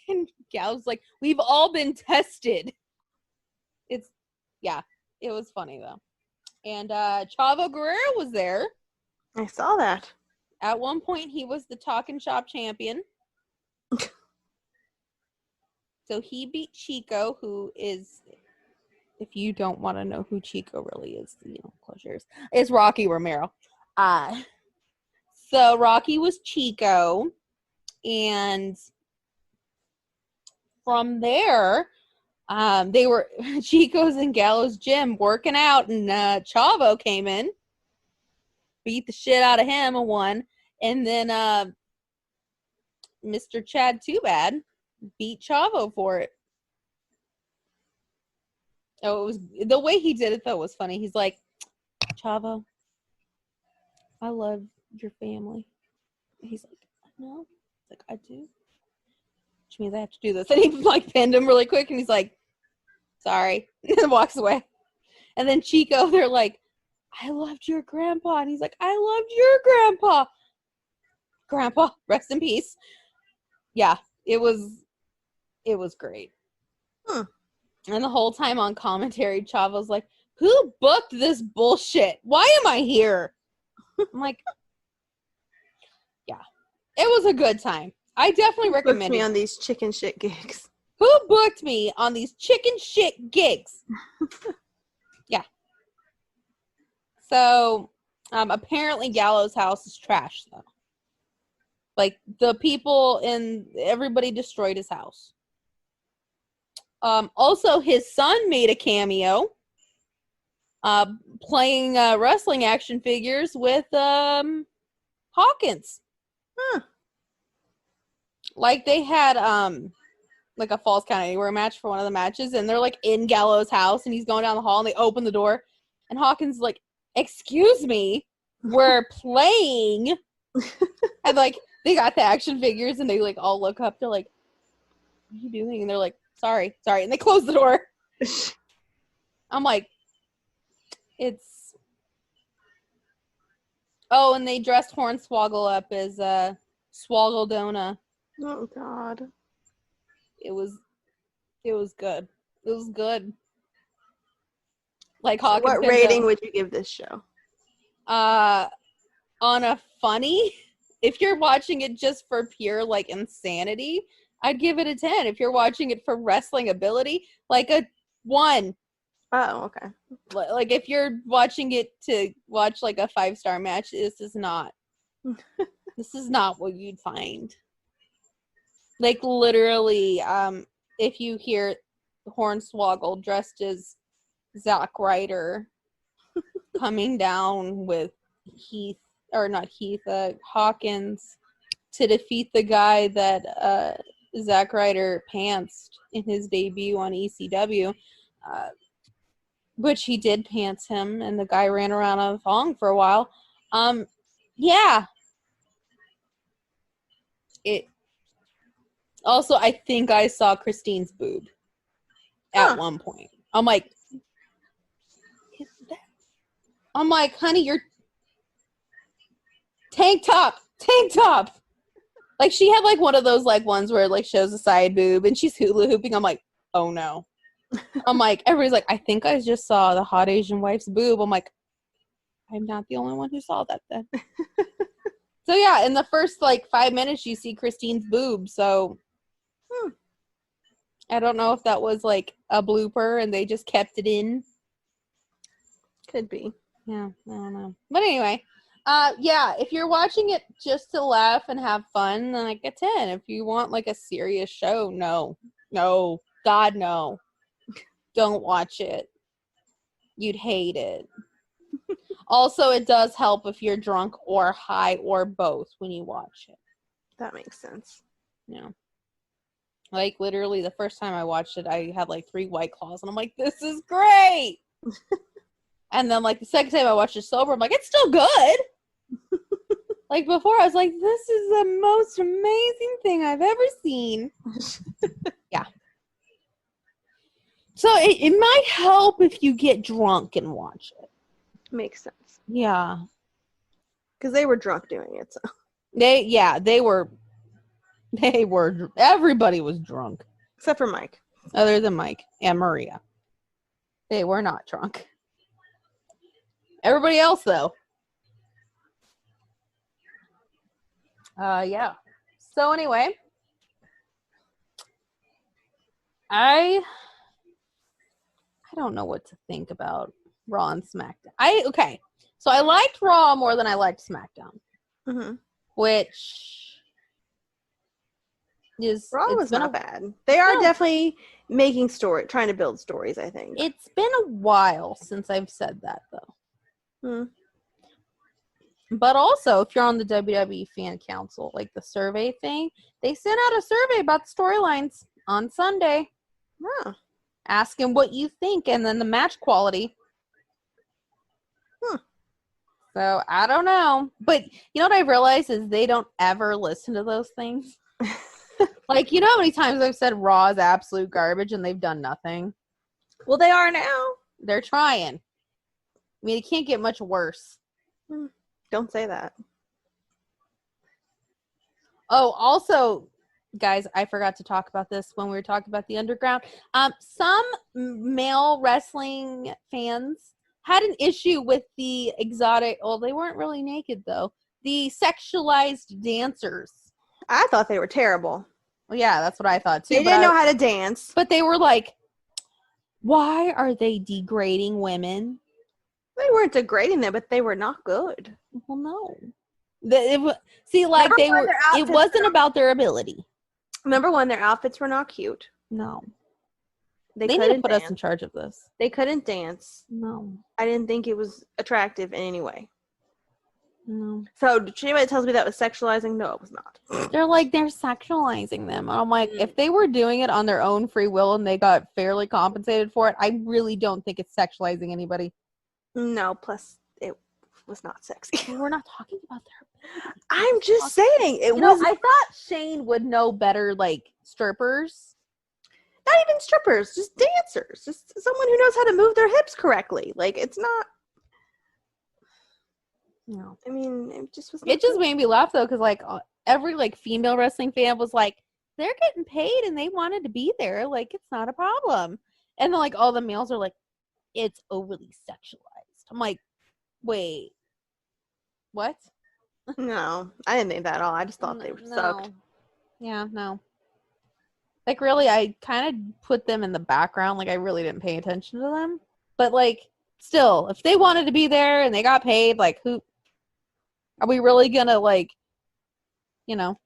And Gal's like, we've all been tested. It was funny, though. And Chavo Guerrero was there. I saw that. At one point, he was the Talk and Shop champion. So he beat Chico, who is, if you don't want to know who Chico really is, you know, close yours. It's Rocky Romero. So Rocky was Chico, and from there, they were Chico's in Gallows' gym working out, and Chavo came in, beat the shit out of him and won, and then Mr. Chad Too Bad beat Chavo for it. Oh, it was the way he did it though was funny. He's like, Chavo, I love your family. He's like, I know. He's like, I do. Which means I have to do this. And he like pinned him really quick and he's like, sorry. And walks away. And then Chico, they're like, I loved your grandpa. And he's like, I loved your grandpa. Grandpa, rest in peace. Yeah, it was great. And the whole time on commentary, Chavo's like, who booked this bullshit? Why am I here? I'm like, yeah, it was a good time. I definitely recommend it. Me on these chicken shit gigs. Who booked me on these chicken shit gigs? Yeah. So, apparently Gallows' house is trash, though. Like, the people everybody destroyed his house. Also, his son made a cameo, playing wrestling action figures with Hawkins. Like, they had like a Falls Count Anywhere match for one of the matches, and they're like in Gallows' house, and he's going down the hall, and they open the door, and Hawkins is like, excuse me, we're playing. And like, they got the action figures, and they like all look up, they're like, what are you doing? And they're like, sorry, and they close the door. I'm like, and they dressed Hornswoggle up as Swoggledona. Oh God. It was good. It was good. Like Hawkins. What rating would you give this show? On a funny, if you're watching it just for pure like insanity, I'd give it a 10. If you're watching it for wrestling ability, like a 1. Oh, okay. Like if you're watching it to watch like a 5-star match, this is not what you'd find. Like literally, if you hear Hornswoggle dressed as Zack Ryder coming down with Hawkins to defeat the guy that Zack Ryder pantsed in his debut on ECW, which he did pants him, and the guy ran around on a thong for a while. Yeah, it. Also, I think I saw Christine's boob at one point. I'm like, honey, you're tank top. Like, she had like one of those like ones where it like shows a side boob and she's hula hooping. I'm like, oh no. I'm like, everybody's like, I think I just saw the hot Asian wife's boob. I'm like, I'm not the only one who saw that then. So yeah, in the first like 5 minutes you see Christine's boob. So I don't know if that was like a blooper and they just kept it in. Could be. Yeah, I don't know. But anyway, yeah, if you're watching it just to laugh and have fun, then like a 10. If you want like a serious show, no, God, no. Don't watch it. You'd hate it. Also, it does help if you're drunk or high or both when you watch it. That makes sense. Yeah. Like, literally, the first time I watched it, I had, like, 3 White Claws, and I'm like, this is great! And then, like, the second time I watched it sober, I'm like, it's still good! Like, before, I was like, this is the most amazing thing I've ever seen. Yeah. So, it might help if you get drunk and watch it. Makes sense. Yeah. Because they were drunk doing it, so. They were, everybody was drunk. Except for Mike. Other than Mike and Maria. They were not drunk. Everybody else, though. Yeah. So anyway. I don't know what to think about Raw and SmackDown. Okay. So I liked Raw more than I liked SmackDown. Mm-hmm. Which is Raw was not bad. They are definitely trying to build stories, I think. It's been a while since I've said that, though. But also, if you're on the WWE Fan Council, like the survey thing, they sent out a survey about the storylines on Sunday. Oh. Asking what you think and then the match quality. So, I don't know. But you know what I realized is they don't ever listen to those things. Like, you know how many times I've said Raw is absolute garbage and they've done nothing? Well, they are now. They're trying. I mean, it can't get much worse. Don't say that. Oh, also, guys, I forgot to talk about this when we were talking about the underground. Some male wrestling fans had an issue with the exotic, well, they weren't really naked, though. The sexualized dancers. I thought they were terrible. Well, yeah, that's what I thought, too. They didn't know how to dance. But they were like, why are they degrading women? They weren't degrading them, but they were not good. Well, no. It wasn't about their ability. Number one, their outfits were not cute. No. They need to put us in charge of this. They couldn't dance. No. I didn't think it was attractive in any way. No. So, anybody that tells me that was sexualizing? No, it was not. They're sexualizing them. And I'm like, if they were doing it on their own free will and they got fairly compensated for it, I really don't think it's sexualizing anybody. No, plus it was not sexy. We're not talking about their... I'm just saying. It was. I thought Shane would know better, like, strippers. Not even strippers, just dancers. Just someone who knows how to move their hips correctly. Like, it's not... No. I mean, it just was... It just made me laugh, though, because, like, every, like, female wrestling fan was like, they're getting paid and they wanted to be there. Like, it's not a problem. And then, like, all the males are like, it's overly sexualized. I'm like, wait. What? No, I didn't think that at all. I just thought they sucked. Yeah, no. Like, really, I kind of put them in the background. Like, I really didn't pay attention to them. But, like, still, if they wanted to be there and they got paid, like, who... Are we really gonna, like, you know...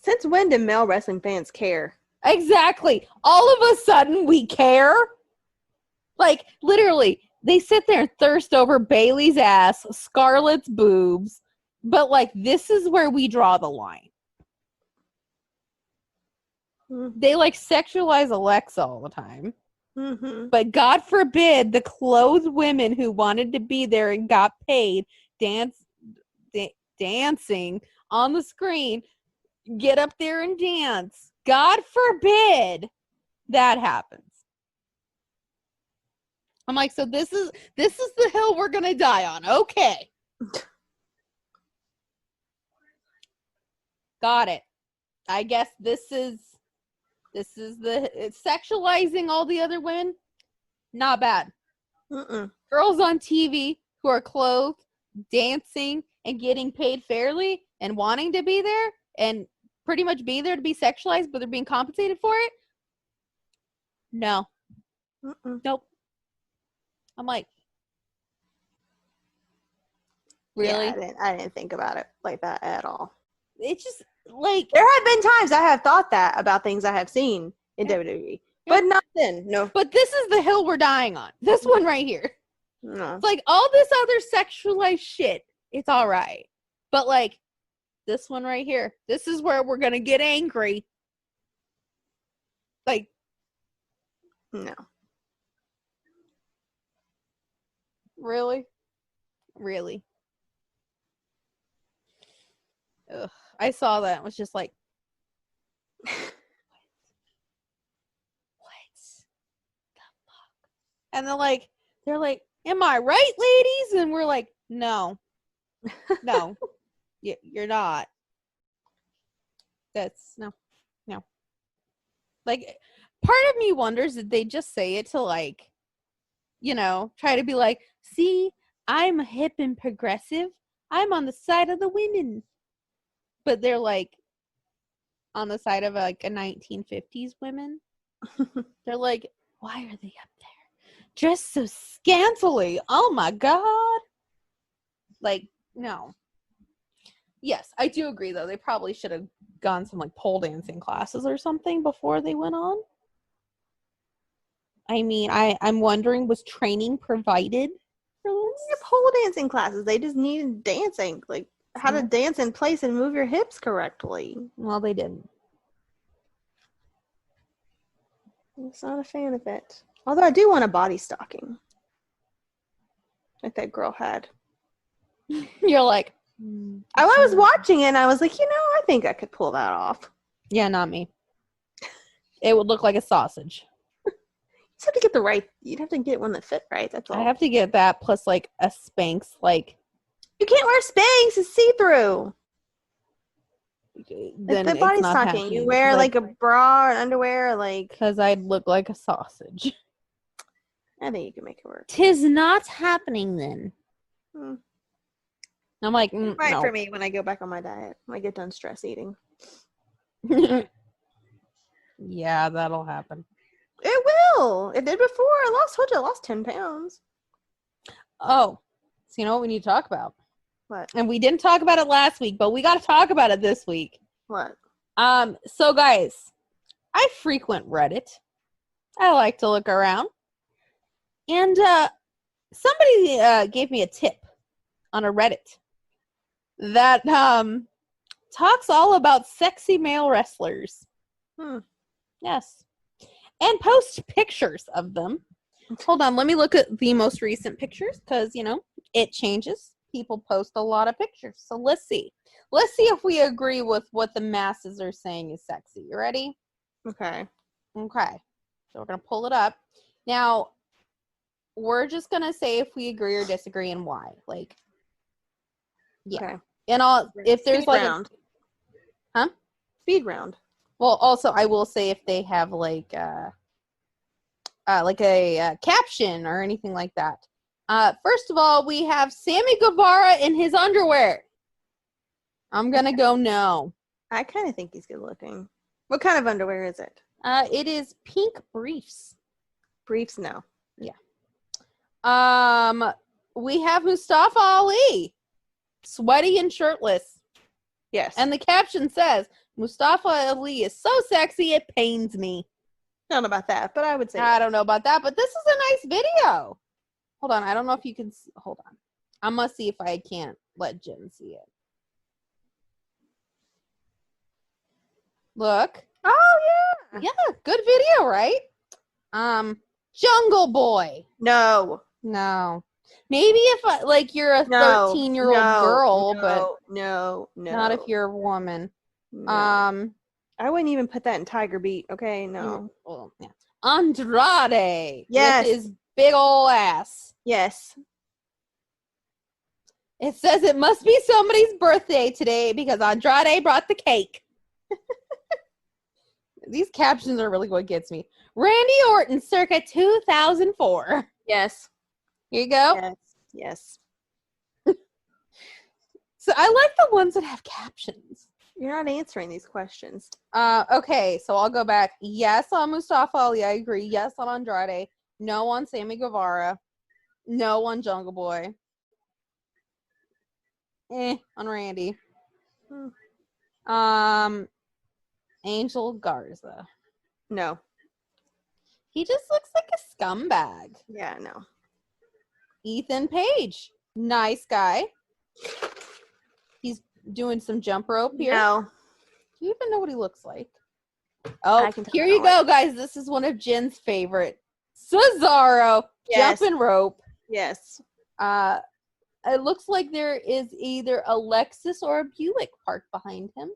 Since when do male wrestling fans care? Exactly. All of a sudden, we care? Like, literally, they sit there and thirst over Bailey's ass, Scarlett's boobs, but, like, this is where we draw the line. They, like, sexualize Alexa all the time. Mm-hmm. But God forbid the clothed women who wanted to be there and got paid dancing on the screen get up there and dance. God forbid that happens. I'm like, so this is the hill we're gonna die on. Okay. Got it. I guess this is it's sexualizing all the other women. Not bad. Girls on TV who are clothed, dancing, and getting paid fairly and wanting to be there and pretty much be there to be sexualized, but they're being compensated for it. No. Nope. I'm like, really? Yeah, I didn't think about it like that at all. It's just like there have been times I have thought that about things I have seen in WWE, but not then. No. But this is the hill we're dying on. This one right here. No. It's like all this other sexualized shit. It's all right, but like this one right here. This is where we're gonna get angry. Like, no. Really? Ugh. I saw that and was just like, what the fuck? And they're like, am I right, ladies? And we're like, no, you're not. That's no. Like, part of me wonders did they just say it to like, try to be like, see, I'm hip and progressive. I'm on the side of the women. But they're like on the side of like a 1950s women. They're like, why are they up there? Dressed so scantily. Oh my God. Like, no. Yes, I do agree though. They probably should have gone some like pole dancing classes or something before they went on. I mean, I'm wondering, was training provided for this? Pole dancing classes. They just needed dancing. Like, how to dance in place and move your hips correctly. Well, they didn't. I'm just not a fan of it. Although I do want a body stocking. Like that girl had. You're like, I was watching it and I was like, I think I could pull that off. Yeah, not me. It would look like a sausage. You have to get you'd have to get one that fit right. That's all. I have to get that plus like a Spanx. Like, you can't wear Spanx. It's see-through. Then it's the body stocking. You wear like a bra and underwear, like. Because I'd look like a sausage. I think you can make it work. 'Tis not happening then. I'm like, right no. For me when I go back on my diet. When I get done stress eating. Yeah, that'll happen. It will. It did before. I lost 10 pounds. Oh, so you know what we need to talk about? What? And we didn't talk about it last week, but we got to talk about it this week. What? So guys, I frequent Reddit. I like to look around. And somebody gave me a tip on a Reddit that talks all about sexy male wrestlers. Yes. And post pictures of them. Hold on, let me look at the most recent pictures because, it changes. People post a lot of pictures. So let's see. Let's see if we agree with what the masses are saying is sexy. You ready? Okay. So we're going to pull it up. Now, we're just going to say if we agree or disagree and why. Like, yeah. Okay. And if there's Speed like round. Speed round. Well, also, I will say if they have like a caption or anything like that. First of all, we have Sammy Guevara in his underwear. I'm going to go no. I kind of think he's good looking. What kind of underwear is it? It is pink briefs. Briefs, no. Yeah. We have Mustafa Ali, sweaty and shirtless. Yes. And the caption says, Mustafa Ali is so sexy, it pains me. I don't know about that, but I would say I don't know about that, but this is a nice video. Hold on. I don't know if you can see. Hold on. I must see if I can't let Jen see it. Look. Oh, yeah. Yeah, good video, right? Jungle Boy. No. Maybe if you're a 13-year-old girl, but no. not if you're a woman. No. I wouldn't even put that in Tiger Beat. Okay, no. Well, yeah. Andrade. Yes. With his big ol' ass. Yes. It says it must be somebody's birthday today because Andrade brought the cake. These captions are really what gets me. Randy Orton, circa 2004. Yes. Here you go. Yes. Yes. So I like the ones that have captions. You're not answering these questions. Okay, so I'll go back. Yes on Mustafa Ali, I agree. Yes on Andrade. No on Sammy Guevara. No on Jungle Boy. On Randy. Angel Garza. No. He just looks like a scumbag. Yeah, no. Ethan Page. Nice guy. He's doing some jump rope here. No. Do you even know what he looks like? Oh, here you you go, guys. This is one of Jen's favorite. Cesaro. Yes. Jumping rope. Yes. It looks like there is either a Lexus or a Buick parked behind him.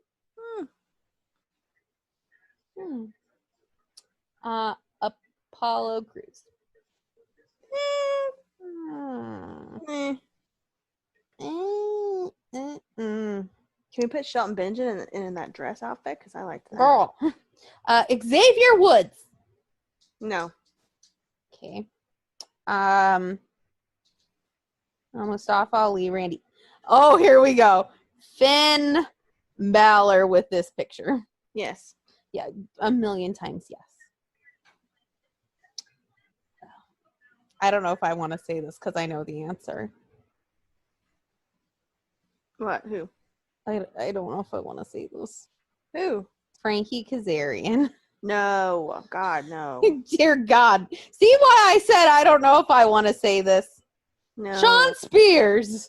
Apollo Crews. Can we put Shelton Benjamin in that dress outfit? Because I like that. Girl. Xavier Woods. No. Okay. Mustafa Ali, Randy. Oh, here we go. Finn Balor with this picture. Yes. Yeah, 1,000,000 times yes. I don't know if I want to say this because I know the answer. What? Who? I don't know if I want to say this. Who? Frankie Kazarian. No. God, no. Dear God. See why I said I don't know if I want to say this? No. Sean Spears.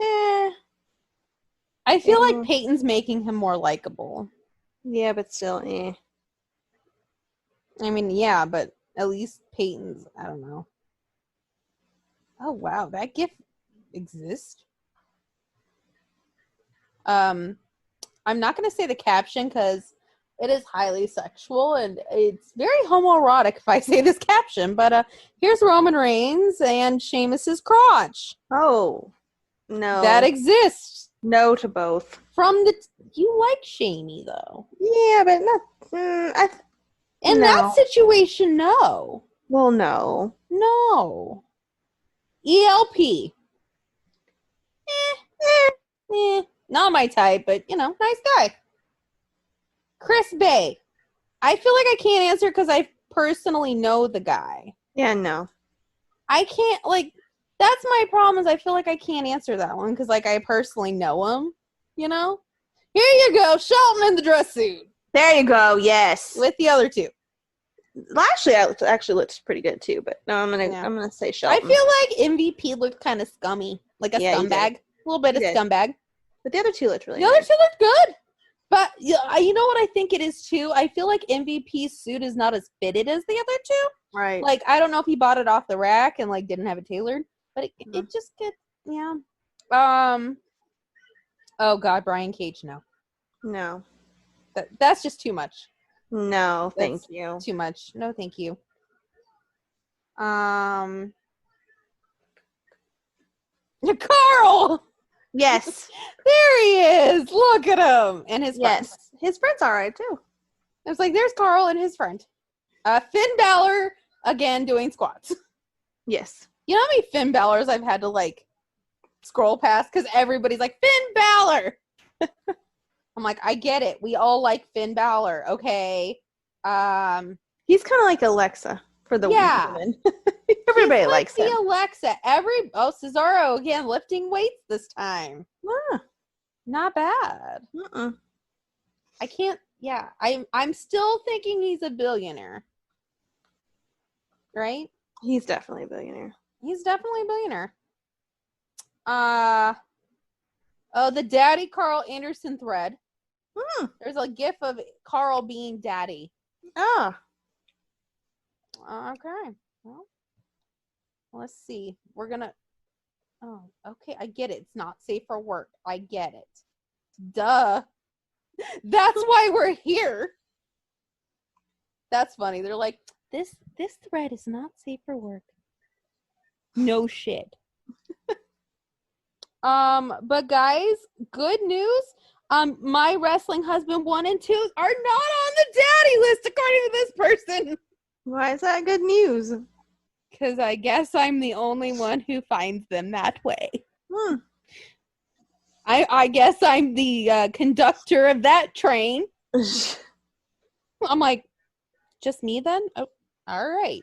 I feel like Peyton's making him more likable. Yeah, but still, I mean, yeah, but at least Peyton's, I don't know. Oh, wow. That GIF exists? I'm not going to say the caption because it is highly sexual and it's very homoerotic if I say this caption. But here's Roman Reigns and Sheamus's crotch. Oh, no. That exists. No to both. You like Shamey, though. Yeah, but not... In that situation, no. Well, no. No. ELP. Not my type, but, nice guy. Chris Bay. I feel like I can't answer because I personally know the guy. Yeah, no. I can't, that's my problem is I feel like I can't answer that one because, I personally know him, Here you go, Shelton in the dress suit. There you go, yes. With the other two. Lashley actually looks pretty good, too, but no, I'm gonna say Shelton. I feel like MVP looked kind of scummy, like a scumbag. A little bit of scumbag. But the other two looked really good. The other two looked good. But you know what I think it is, too? I feel like MVP's suit is not as fitted as the other two. Right. I don't know if he bought it off the rack and, didn't have it tailored. But it just gets, yeah. Oh, God, Brian Cage, no. No. That's just too much. No, thank you. Too much. No, thank you. Carl! Yes. There he is. Look at him. And his friend. Yes. His friend's all right, too. I was like, there's Carl and his friend. Finn Balor, again, doing squats. Yes. You know how many Finn Balors I've had to, scroll past? Because everybody's like, Finn Balor! I'm like, I get it. We all like Finn Balor, okay? He's kind of like Alexa for the women. Everybody likes him. The Alexa. Cesaro again lifting weights this time. Not bad. I can't. Yeah, I'm still thinking he's a billionaire. Right? He's definitely a billionaire. He's definitely a billionaire. The Daddy Carl Anderson thread. There's a gif of Carl being daddy. Okay. Well, let's see. We're gonna. Oh, okay. I get it. It's not safe for work. I get it. Duh. That's why we're here. That's funny. They're like, this thread is not safe for work. No shit. But guys, good news. My wrestling husband 1 and 2 are not on the daddy list according to this person. Why is that good news? Because I guess I'm the only one who finds them that way. I guess I'm the conductor of that train. I'm like, just me then? Oh, all right.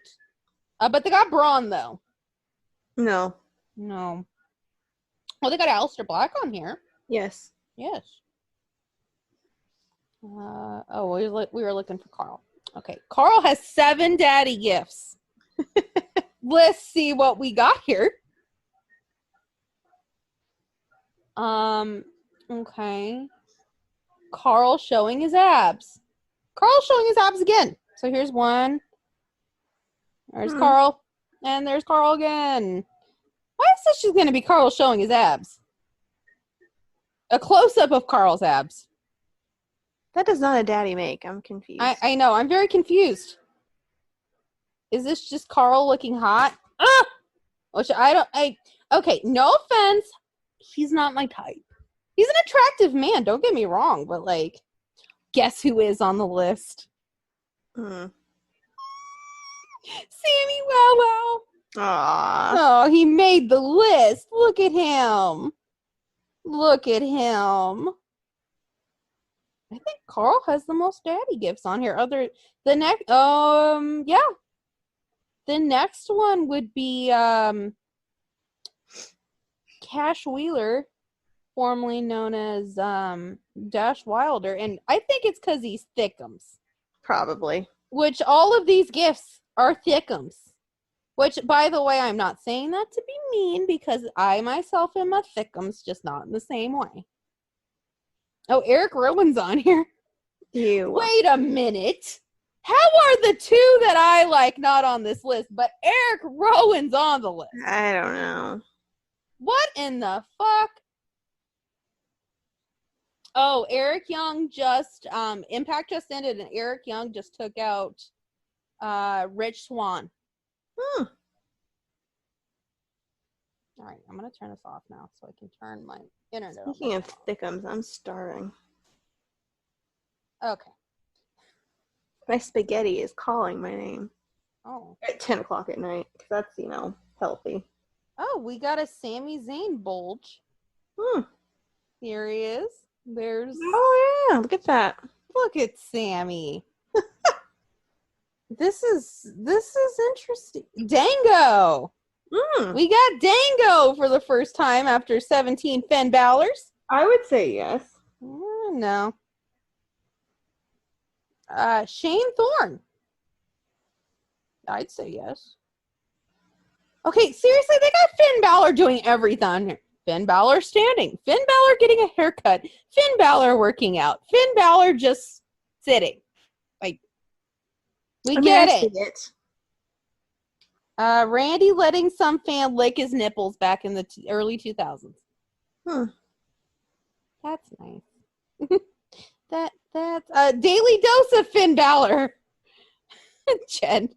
But they got Braun though. No. Well, they got Aleister Black on here. Yes. Yes. We were looking for Carl. Okay, Carl has 7 daddy gifts. Let's see what we got here. Okay. Carl showing his abs. Carl showing his abs again. So here's one. There's Carl. And there's Carl again. Why is this just going to be Carl showing his abs? A close-up of Carl's abs. That does not a daddy make. I'm confused. I know. I'm very confused. Is this just Carl looking hot? Which okay, no offense. He's not my type. He's an attractive man. Don't get me wrong. But, like, guess who is on the list? Sammy Wow. Aww. Oh, he made the list. Look at him. I think Carl has the most daddy gifts on here. The next one would be Cash Wheeler, formerly known as Dash Wilder, and I think it's because he's thickums. Probably. Which all of these gifts are thickums. Which, by the way, I'm not saying that to be mean because I myself am a thickums, just not in the same way. Oh, Eric Rowan's on here. Ew. Wait a minute. How are the 2 that I like not on this list, but Eric Rowan's on the list? I don't know. What in the fuck? Oh, Eric Young just, Impact just ended and Eric Young just took out Rich Swann. All right, I'm going to turn this off now so I can turn my internet off. Speaking of thickums, I'm starving. Okay. My spaghetti is calling my name. Oh. At 10 o'clock at night. Because that's, healthy. Oh, we got a Sami Zayn bulge. Here he is. Oh, yeah. Look at that. Look at Sammy. This is interesting. Dango. We got Dango for the first time after 17 Finn Balor's. I would say yes. No. Shane Thorne. I'd say yes. Okay, seriously, they got Finn Balor doing everything. Finn Balor standing. Finn Balor getting a haircut. Finn Balor working out. Finn Balor just sitting. Like, we get it. Randy letting some fan lick his nipples back in the early 2000s. That's nice. That's a daily dose of Finn Balor. Jen.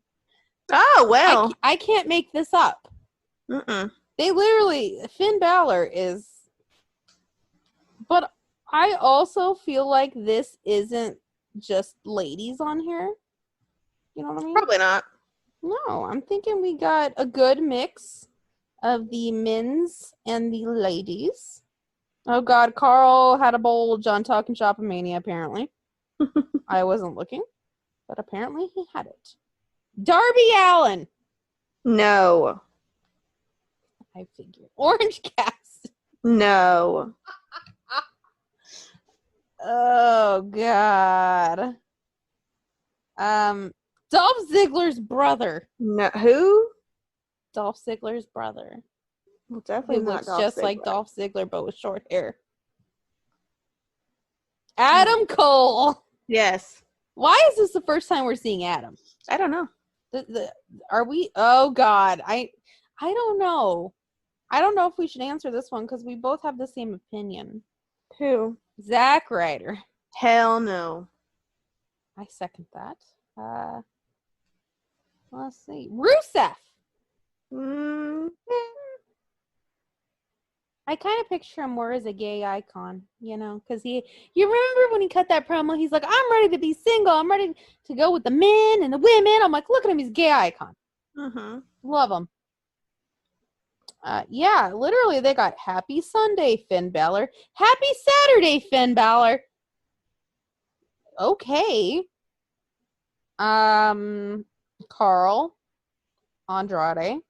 Oh, well. I can't make this up. They literally, Finn Balor is, but I also feel like this isn't just ladies on here. You know what I mean? Probably not. No, I'm thinking we got a good mix of the men's and the ladies. Oh God, Carl had a bulge on TalkNShopAMania, apparently. I wasn't looking, but apparently he had it. Darby Allin. No. I figure. Orange Cast. No. Oh God. Dolph Ziggler's brother. No. Who? Dolph Ziggler's brother. Well, definitely Who looks not just Ziggler. like Dolph Ziggler, but with short hair. Adam Cole. Yes. Why is this the first time we're seeing Adam? I don't know. Are we? Oh God, I don't know. I don't know if we should answer this one because we both have the same opinion. Who? Zack Ryder. Hell no. I second that. Let's see. Rusev. I kind of picture him more as a gay icon, you know, because you remember when he cut that promo, he's like, I'm ready to be single. I'm ready to go with the men and the women. I'm like, look at him. He's a gay icon. Love him. Yeah, literally, they got Happy Sunday, Finn Balor. Happy Saturday, Finn Balor. Okay. Carl Andrade.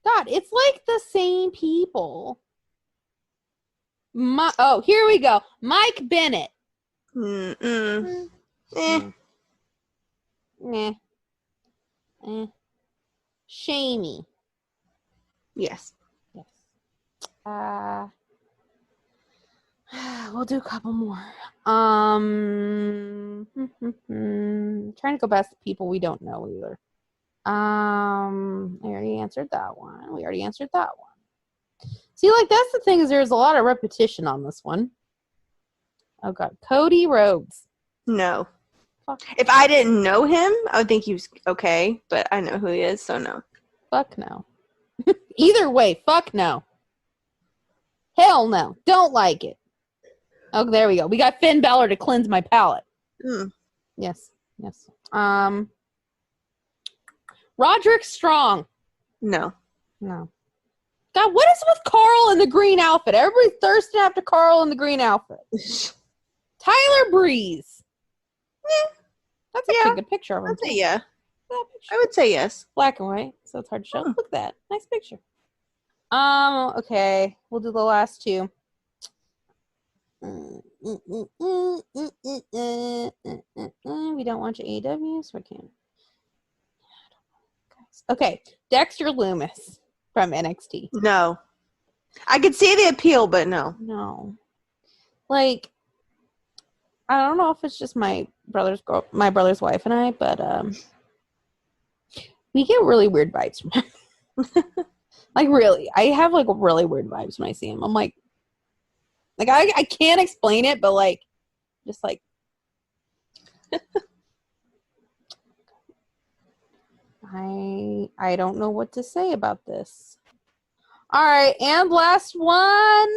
God, it's like the same people. Here we go. Mike Bennett. Shamey. Yes. We'll do a couple more. Trying to go past the people we don't know either. I already answered that one. We already answered that one. See, like, that's the thing, is there's a lot of repetition on this one. Oh, God. Cody Rhodes. No. Fuck. If I didn't know him, I would think he was okay, but I know who he is, so no. Fuck no. Either way, fuck no. Hell no. Don't like it. Oh, there we go. We got Finn Balor to cleanse my palate. Yes. Roderick Strong. No. God, what is with Carl in the green outfit? Everybody's thirsting after Carl in the green outfit. Tyler Breeze. That's a pretty good picture of him. I'd say yeah. I would say yes. Black and white, so it's hard to show. Look at that. Nice picture. Okay. We'll do the last two. We don't watch AEW, so we can't. Okay. Dexter Lumis from NXT. No. I could see the appeal, but no. No. Like, I don't know if it's just my brother's wife and I, but we get really weird vibes from him. Like, really. I have, like, really weird vibes when I see him. I'm like I can't explain it, but, like, just, like, I don't know what to say about this. All right, and last one,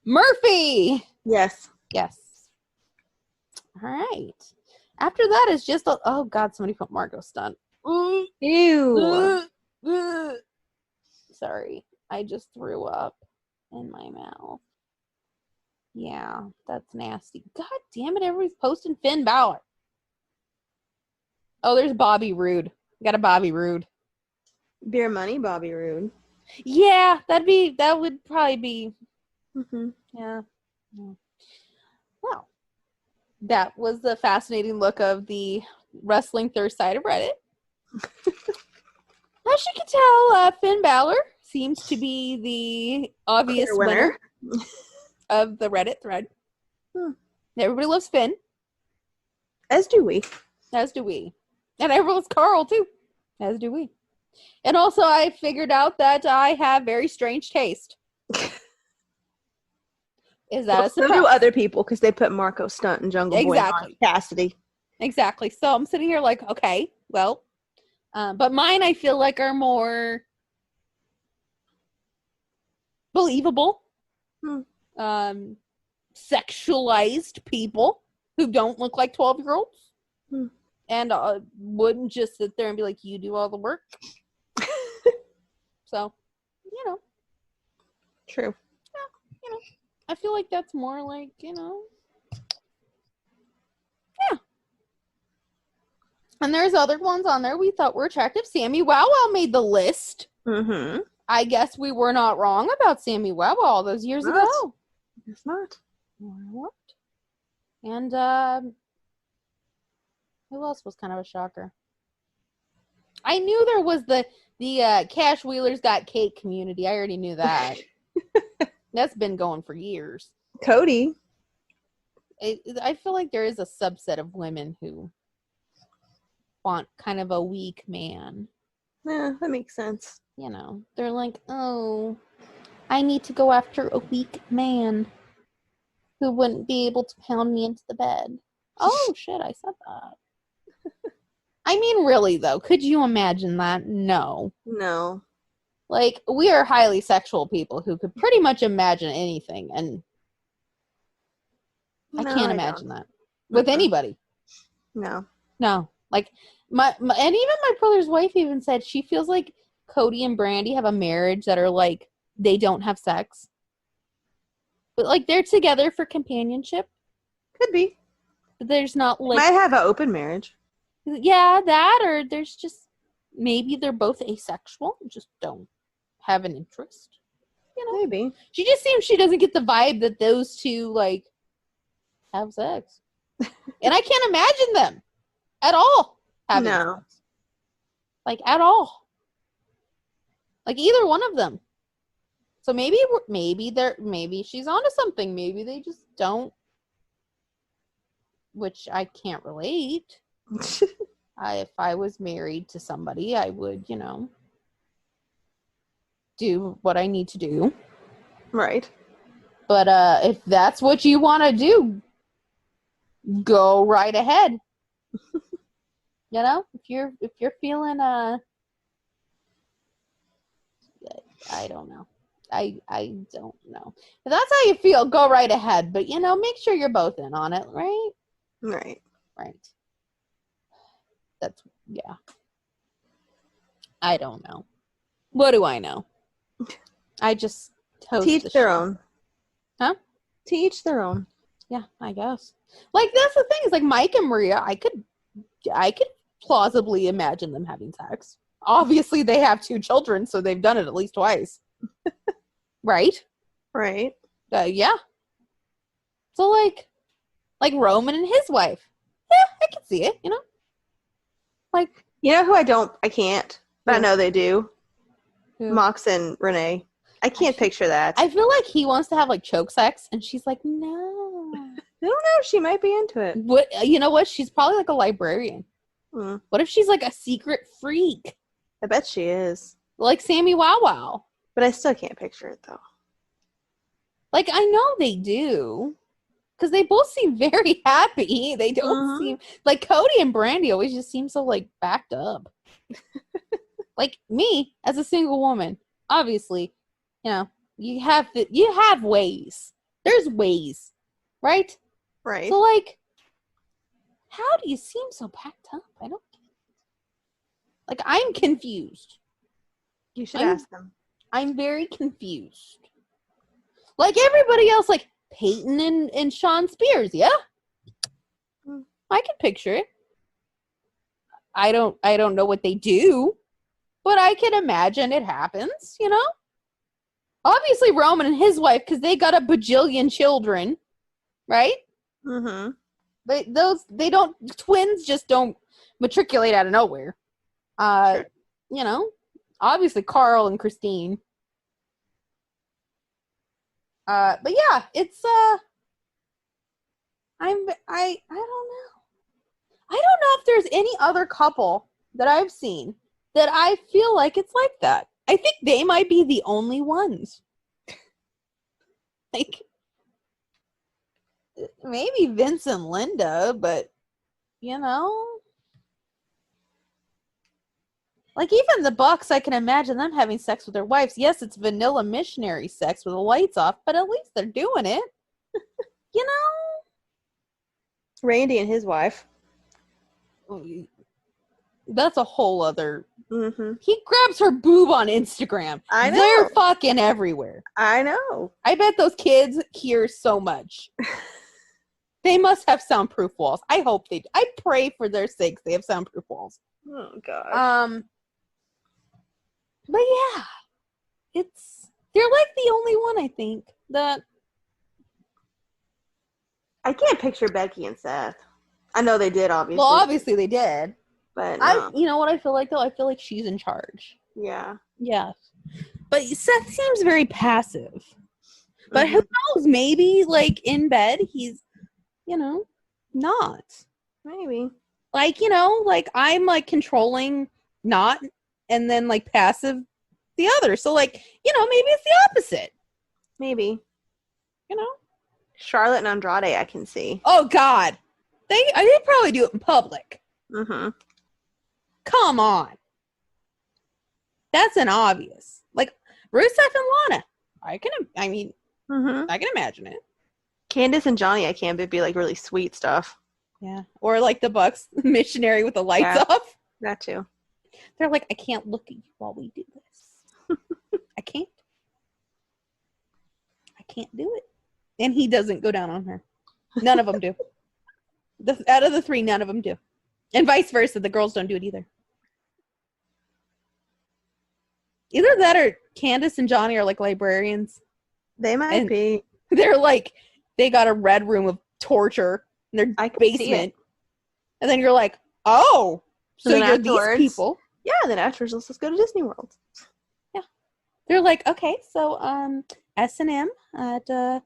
Murphy. Yes. All right. After that is just oh God, somebody put Margot stunt. Ew. Sorry, I just threw up in my mouth. Yeah, that's nasty. God damn it, everybody's posting Finn Balor. Oh, there's Bobby Roode. We got a Bobby Roode. Beer money, Bobby Roode. Yeah, that would probably be. Yeah. Well, that was the fascinating look of the wrestling thirst side of Reddit. As you can tell, Finn Balor seems to be the obvious winner of the Reddit thread. Everybody loves Finn. As do we. And everyone loves Carl, too. As do we. And also, I figured out that I have very strange taste. Is that a surprise? So do other people, because they put Marco Stunt and Jungle Boy on Cassidy. Exactly. So I'm sitting here like, okay, well. But mine, I feel like, are more believable. Sexualized people who don't look like 12-year-olds. And wouldn't just sit there and be like, you do all the work. So, True. Yeah, I feel like that's more like, Yeah. And there's other ones on there we thought were attractive. Sammy Wow Wow made the list. I guess we were not wrong about Sammy Wow Wow all those years ago. It's not. What? And, who else was kind of a shocker? I knew there was the Cash Wheelers Got Cake community. I already knew that. That's been going for years. Cody. I feel like there is a subset of women who want kind of a weak man. Yeah, that makes sense. They're like, oh, I need to go after a weak man who wouldn't be able to pound me into the bed. Oh, shit, I said that. I mean, really, though, could you imagine that? No. No. Like, we are highly sexual people who could pretty much imagine anything, and I can't imagine that with anybody. No. No. Like, my and even my brother's wife even said she feels like Cody and Brandy have a marriage that are, like, they don't have sex. But, like, they're together for companionship. Could be. But there's not, like... Might have an open marriage. Yeah, that, or there's just... Maybe they're both asexual, just don't have an interest. You know? Maybe. She just seems she doesn't get the vibe that those two, like, have sex. And I can't imagine them at all having sex. Like, at all. Like, either one of them. So maybe she's onto something. Maybe they just don't. Which I can't relate. If I was married to somebody, I would, do what I need to do. Right. But if that's what you want to do, go right ahead. If you're feeling I don't know. I don't know. If that's how you feel, go right ahead. But make sure you're both in on it, right? Right. Right. That's I don't know. What do I know? I just teach their own. Huh? To each their own. Yeah, I guess. Like, that's the thing. Is like Mike and Maria, I could plausibly imagine them having sex. Obviously, they have 2 children, so they've done it at least twice. Right? Right. Yeah. So, like Roman and his wife. Yeah, I can see it, Like... You know who I can't, but I know they do? Who? Mox and Renee. I can't picture that. I feel like he wants to have, like, choke sex, and she's like, no. I don't know. She might be into it. What? You know what? She's probably, like, a librarian. Hmm. What if she's, like, a secret freak? I bet she is. Like Sammy Wow Wow. But I still can't picture it, though. Like, I know they do. Because they both seem very happy. They don't seem... Like, Cody and Brandy always just seem so, like, backed up. Like, me, as a single woman, obviously, you have ways. There's ways. Right? Right. So, like, how do you seem so packed up? I don't get it. Like, I'm confused. You should ask them. I'm very confused. Like everybody else, like Peyton and Sean Spears, yeah? I can picture it. I don't know what they do, but I can imagine it happens, Obviously Roman and his wife, because they got a bajillion children, right? Mm-hmm. Twins just don't matriculate out of nowhere. Sure. Obviously Carl and Christine. But yeah, it's I don't know. I don't know if there's any other couple that I've seen that I feel like it's like that. I think they might be the only ones. Like, maybe Vince and Linda, but like even the Bucks, I can imagine them having sex with their wives. Yes, it's vanilla missionary sex with the lights off, but at least they're doing it. Randy and his wife. That's a whole other... Mm-hmm. He grabs her boob on Instagram. I know. They're fucking everywhere. I know. I bet those kids hear so much. They must have soundproof walls. I hope they do. I pray for their sakes they have soundproof walls. Oh, God. But yeah, they're like the only one, I think, that... I can't picture Becky and Seth. I know they did, obviously. Well, obviously they did. But you know what I feel like, though? I feel like she's in charge. Yeah. Yes. But Seth seems very passive. But who knows? Maybe, like, in bed, he's, not. Maybe. Like, like, I'm, like, controlling not, and then, like, passive the other. So, like, maybe it's the opposite. Maybe. Charlotte and Andrade, I can see. Oh, God. They probably do it in public. Mm-hmm. Come on. That's an obvious. Like, Rusev and Lana. I can imagine it. Candace and Johnny, I can't, but be like really sweet stuff. Yeah. Or like the Bucks missionary with the lights off. That too. They're like, I can't look at you while we do this. I can't. I can't do it. And he doesn't go down on her. None of them do. Out of the three, none of them do. And vice versa. The girls don't do it either. Either that or Candace and Johnny are like librarians. They might be. They're like, they got a red room of torture in their basement. And then you're like, oh, so you're these people. Yeah, then afterwards, let's go to Disney World. Yeah. They're like, okay, so S&M at 10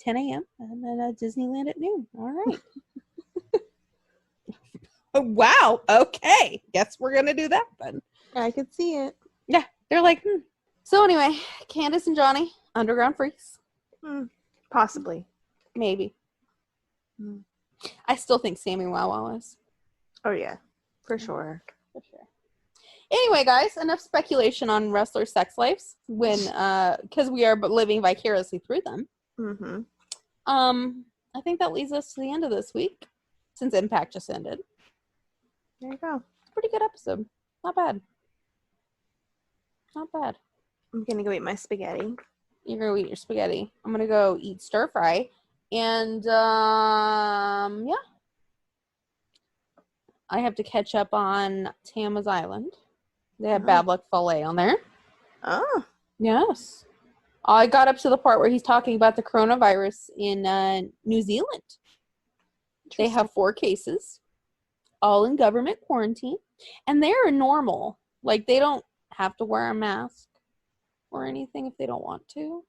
a.m. and then Disneyland at noon. All right. Wow. Okay. Guess we're going to do that then. I could see it. Yeah. They're like, So anyway, Candace and Johnny, underground freaks. Possibly. Maybe. I still think Sammy Wow is. Oh, yeah. For sure. For sure. Anyway, guys, enough speculation on wrestlers' sex lives because we are living vicariously through them. Mm-hmm. I think that leads us to the end of this week since Impact just ended. There you go. Pretty good episode. Not bad. Not bad. I'm gonna go eat my spaghetti. You're gonna eat your spaghetti. I'm gonna go eat stir fry, and yeah, I have to catch up on Tama's Island. They have Bad Luck Filet on there. Oh, yes. I got up to the part where he's talking about the coronavirus in New Zealand. They have 4 cases, all in government quarantine, and they're normal. Like, they don't have to wear a mask or anything if they don't want to.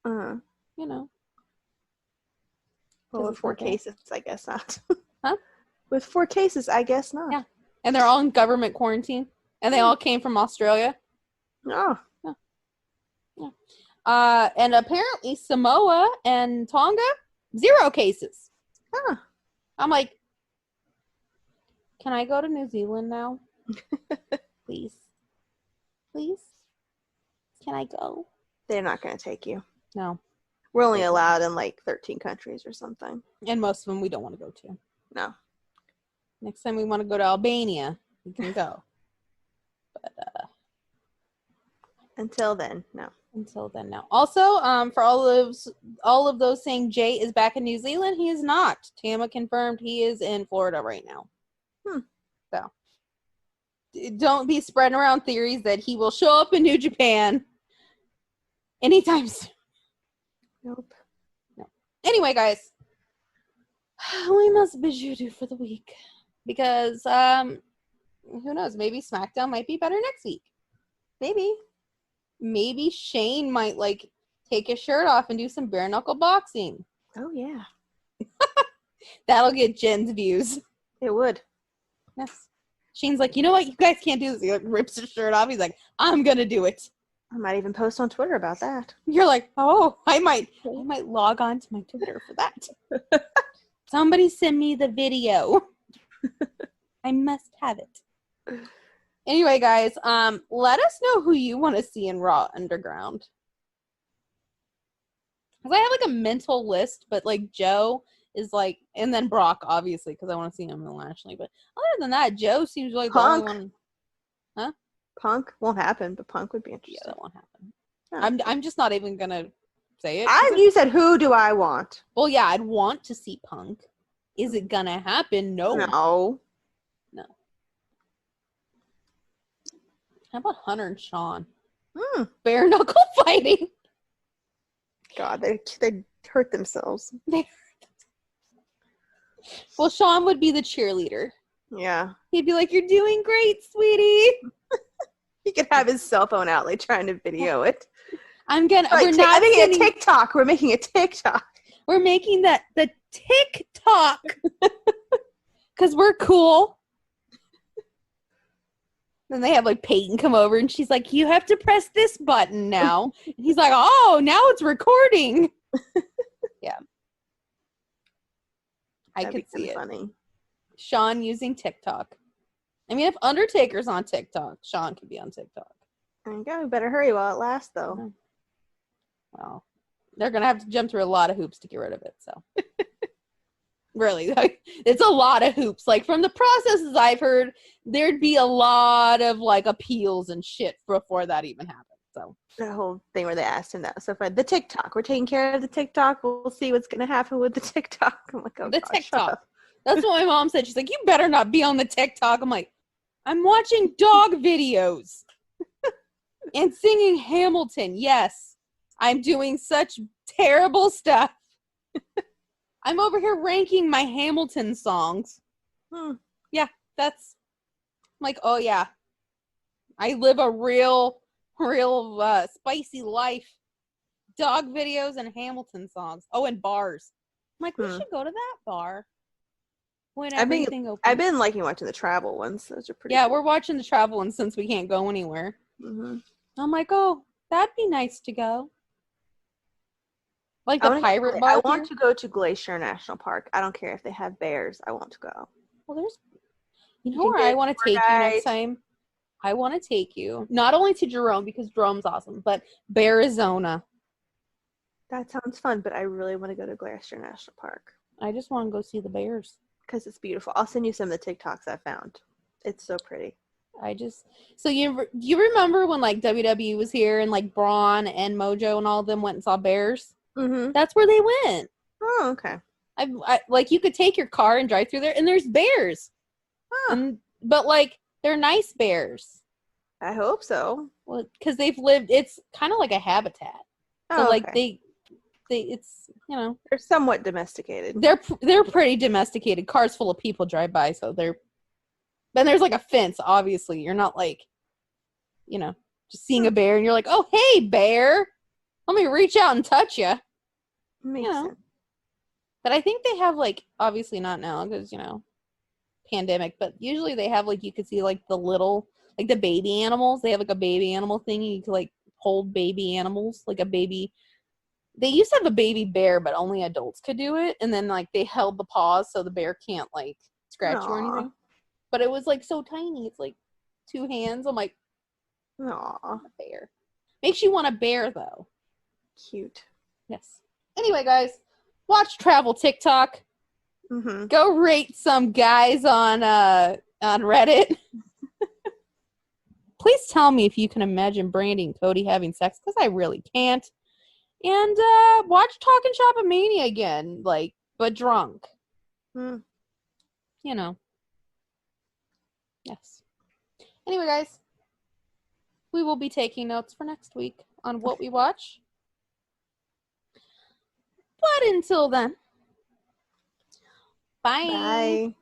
You know. Well, with 4 cases, I guess not. Huh? With 4 cases, I guess not. Yeah. And they're all in government quarantine. And they all came from Australia. Oh. Yeah. And apparently Samoa and Tonga, 0 cases. Huh. I'm like, can I go to New Zealand now? Please. Please? Can I go? They're not going to take you. No. We're only allowed in like 13 countries or something. And most of them we don't want to go to. No. Next time we want to go to Albania, we can go. But until then, no. Until then, no. Also, for all of those saying Jay is back in New Zealand, he is not. Tama confirmed he is in Florida right now. So don't be spreading around theories that he will show up in New Japan anytime soon. Nope. No. Anyway, guys, we must bid you adieu for the week because who knows? Maybe SmackDown might be better next week. Maybe Shane might like take his shirt off and do some bare knuckle boxing. Oh yeah. That'll get Jen's views. It would. Yes. Shane's like, you know what? You guys can't do this. He like rips his shirt off. He's like, I'm gonna do it. I might even post on Twitter about that. You're like, oh, I might log on to my Twitter for that. Somebody send me the video. I must have it. Anyway, guys, let us know who you want to see in Raw Underground. Because I have like a mental list, but like Joe is like, and then Brock, obviously, because I want to see him in Lashley. But other than that, Joe seems like Punk. the only one. Huh? Punk won't happen, but Punk would be interesting. Yeah, that won't happen. I'm just not even gonna say it. You said, who do I want? Well, yeah, I'd want to see Punk. Is it gonna happen? No. No. How about Hunter and Sean? Bare knuckle fighting. God, they hurt themselves. Well, Sean would be the cheerleader. Yeah. He'd be like, "You're doing great, sweetie." He could have his cell phone out, like trying to video it. I'm gonna. Like, we're making a TikTok. We're making a TikTok. We're making the TikTok because we're cool. Then they have like Peyton come over and she's like, you have to press this button now. And he's like, oh, now it's recording. Yeah. I That'd could be see it. funny. Sean using TikTok. I mean, if Undertaker's on TikTok, Sean could be on TikTok. There you go. We better hurry while it lasts, though. Mm-hmm. Well, they're going to have to jump through a lot of hoops to get rid of it, so. Really, like, it's a lot of hoops. Like, from the processes I've heard, there'd be a lot of, like, appeals and shit before that even happened, so. The whole thing where they asked him that. So far, the TikTok. We're taking care of the TikTok. We'll see what's going to happen with the TikTok. I'm like, oh, The gosh, TikTok. That's what my mom said. She's like, you better not be on the TikTok. I'm like, I'm watching dog videos and singing Hamilton. Yes, I'm doing such terrible stuff. I'm over here ranking my Hamilton songs. Yeah, that's I'm like, oh yeah. I live a real spicy life. Dog videos and Hamilton songs. Oh, and bars. I'm like, we should go to that bar. When everything opens. I've been liking watching the travel ones. Those are pretty. Yeah, cool. we're watching the travel ones since we can't go anywhere. Mm-hmm. I'm like, oh, that'd be nice to go. Like the pirate bar. I want to go to Glacier National Park. I don't care if they have bears. I want to go. Well, there's, you know where I want to take you next time? I want to take you not only to Jerome because Jerome's awesome, but Arizona. That sounds fun, but I really want to go to Glacier National Park. I just want to go see the bears. Because it's beautiful. I'll send you some of the TikToks I found. It's so pretty. So you remember when like WWE was here and like Braun and Mojo and all of them went and saw bears? Mm-hmm. That's where they went. Oh, okay. I like you could take your car and drive through there and there's bears. Huh. But like they're nice bears. I hope so. Well, because they've lived. It's kind of like a habitat. So like okay. It's, you know, they're somewhat domesticated. They're pretty domesticated. Cars full of people drive by, so they're. Then there's like a fence. Obviously, you're not like, you know, just seeing a bear and you're like, oh hey bear, let me reach out and touch you. Makes sense. But I think they have like obviously not now because you know, pandemic. But usually they have like you could see like the little like the baby animals. They have like a baby animal thing. You could like hold baby animals like a baby. They used to have a baby bear, but only adults could do it. And then, like, they held the paws so the bear can't, like, scratch you or anything. But it was, like, so tiny. It's, like, 2 hands. I'm like, aww. A bear. Makes you want a bear, though. Cute. Yes. Anyway, guys, watch Travel TikTok. Mm-hmm. Go rate some guys on Reddit. Please tell me if you can imagine Brandy and Cody having sex, because I really can't. And watch TalkNShopAMania again, like, but drunk. You know. Yes. Anyway, guys, we will be taking notes for next week on what we watch. But until then, bye. Bye.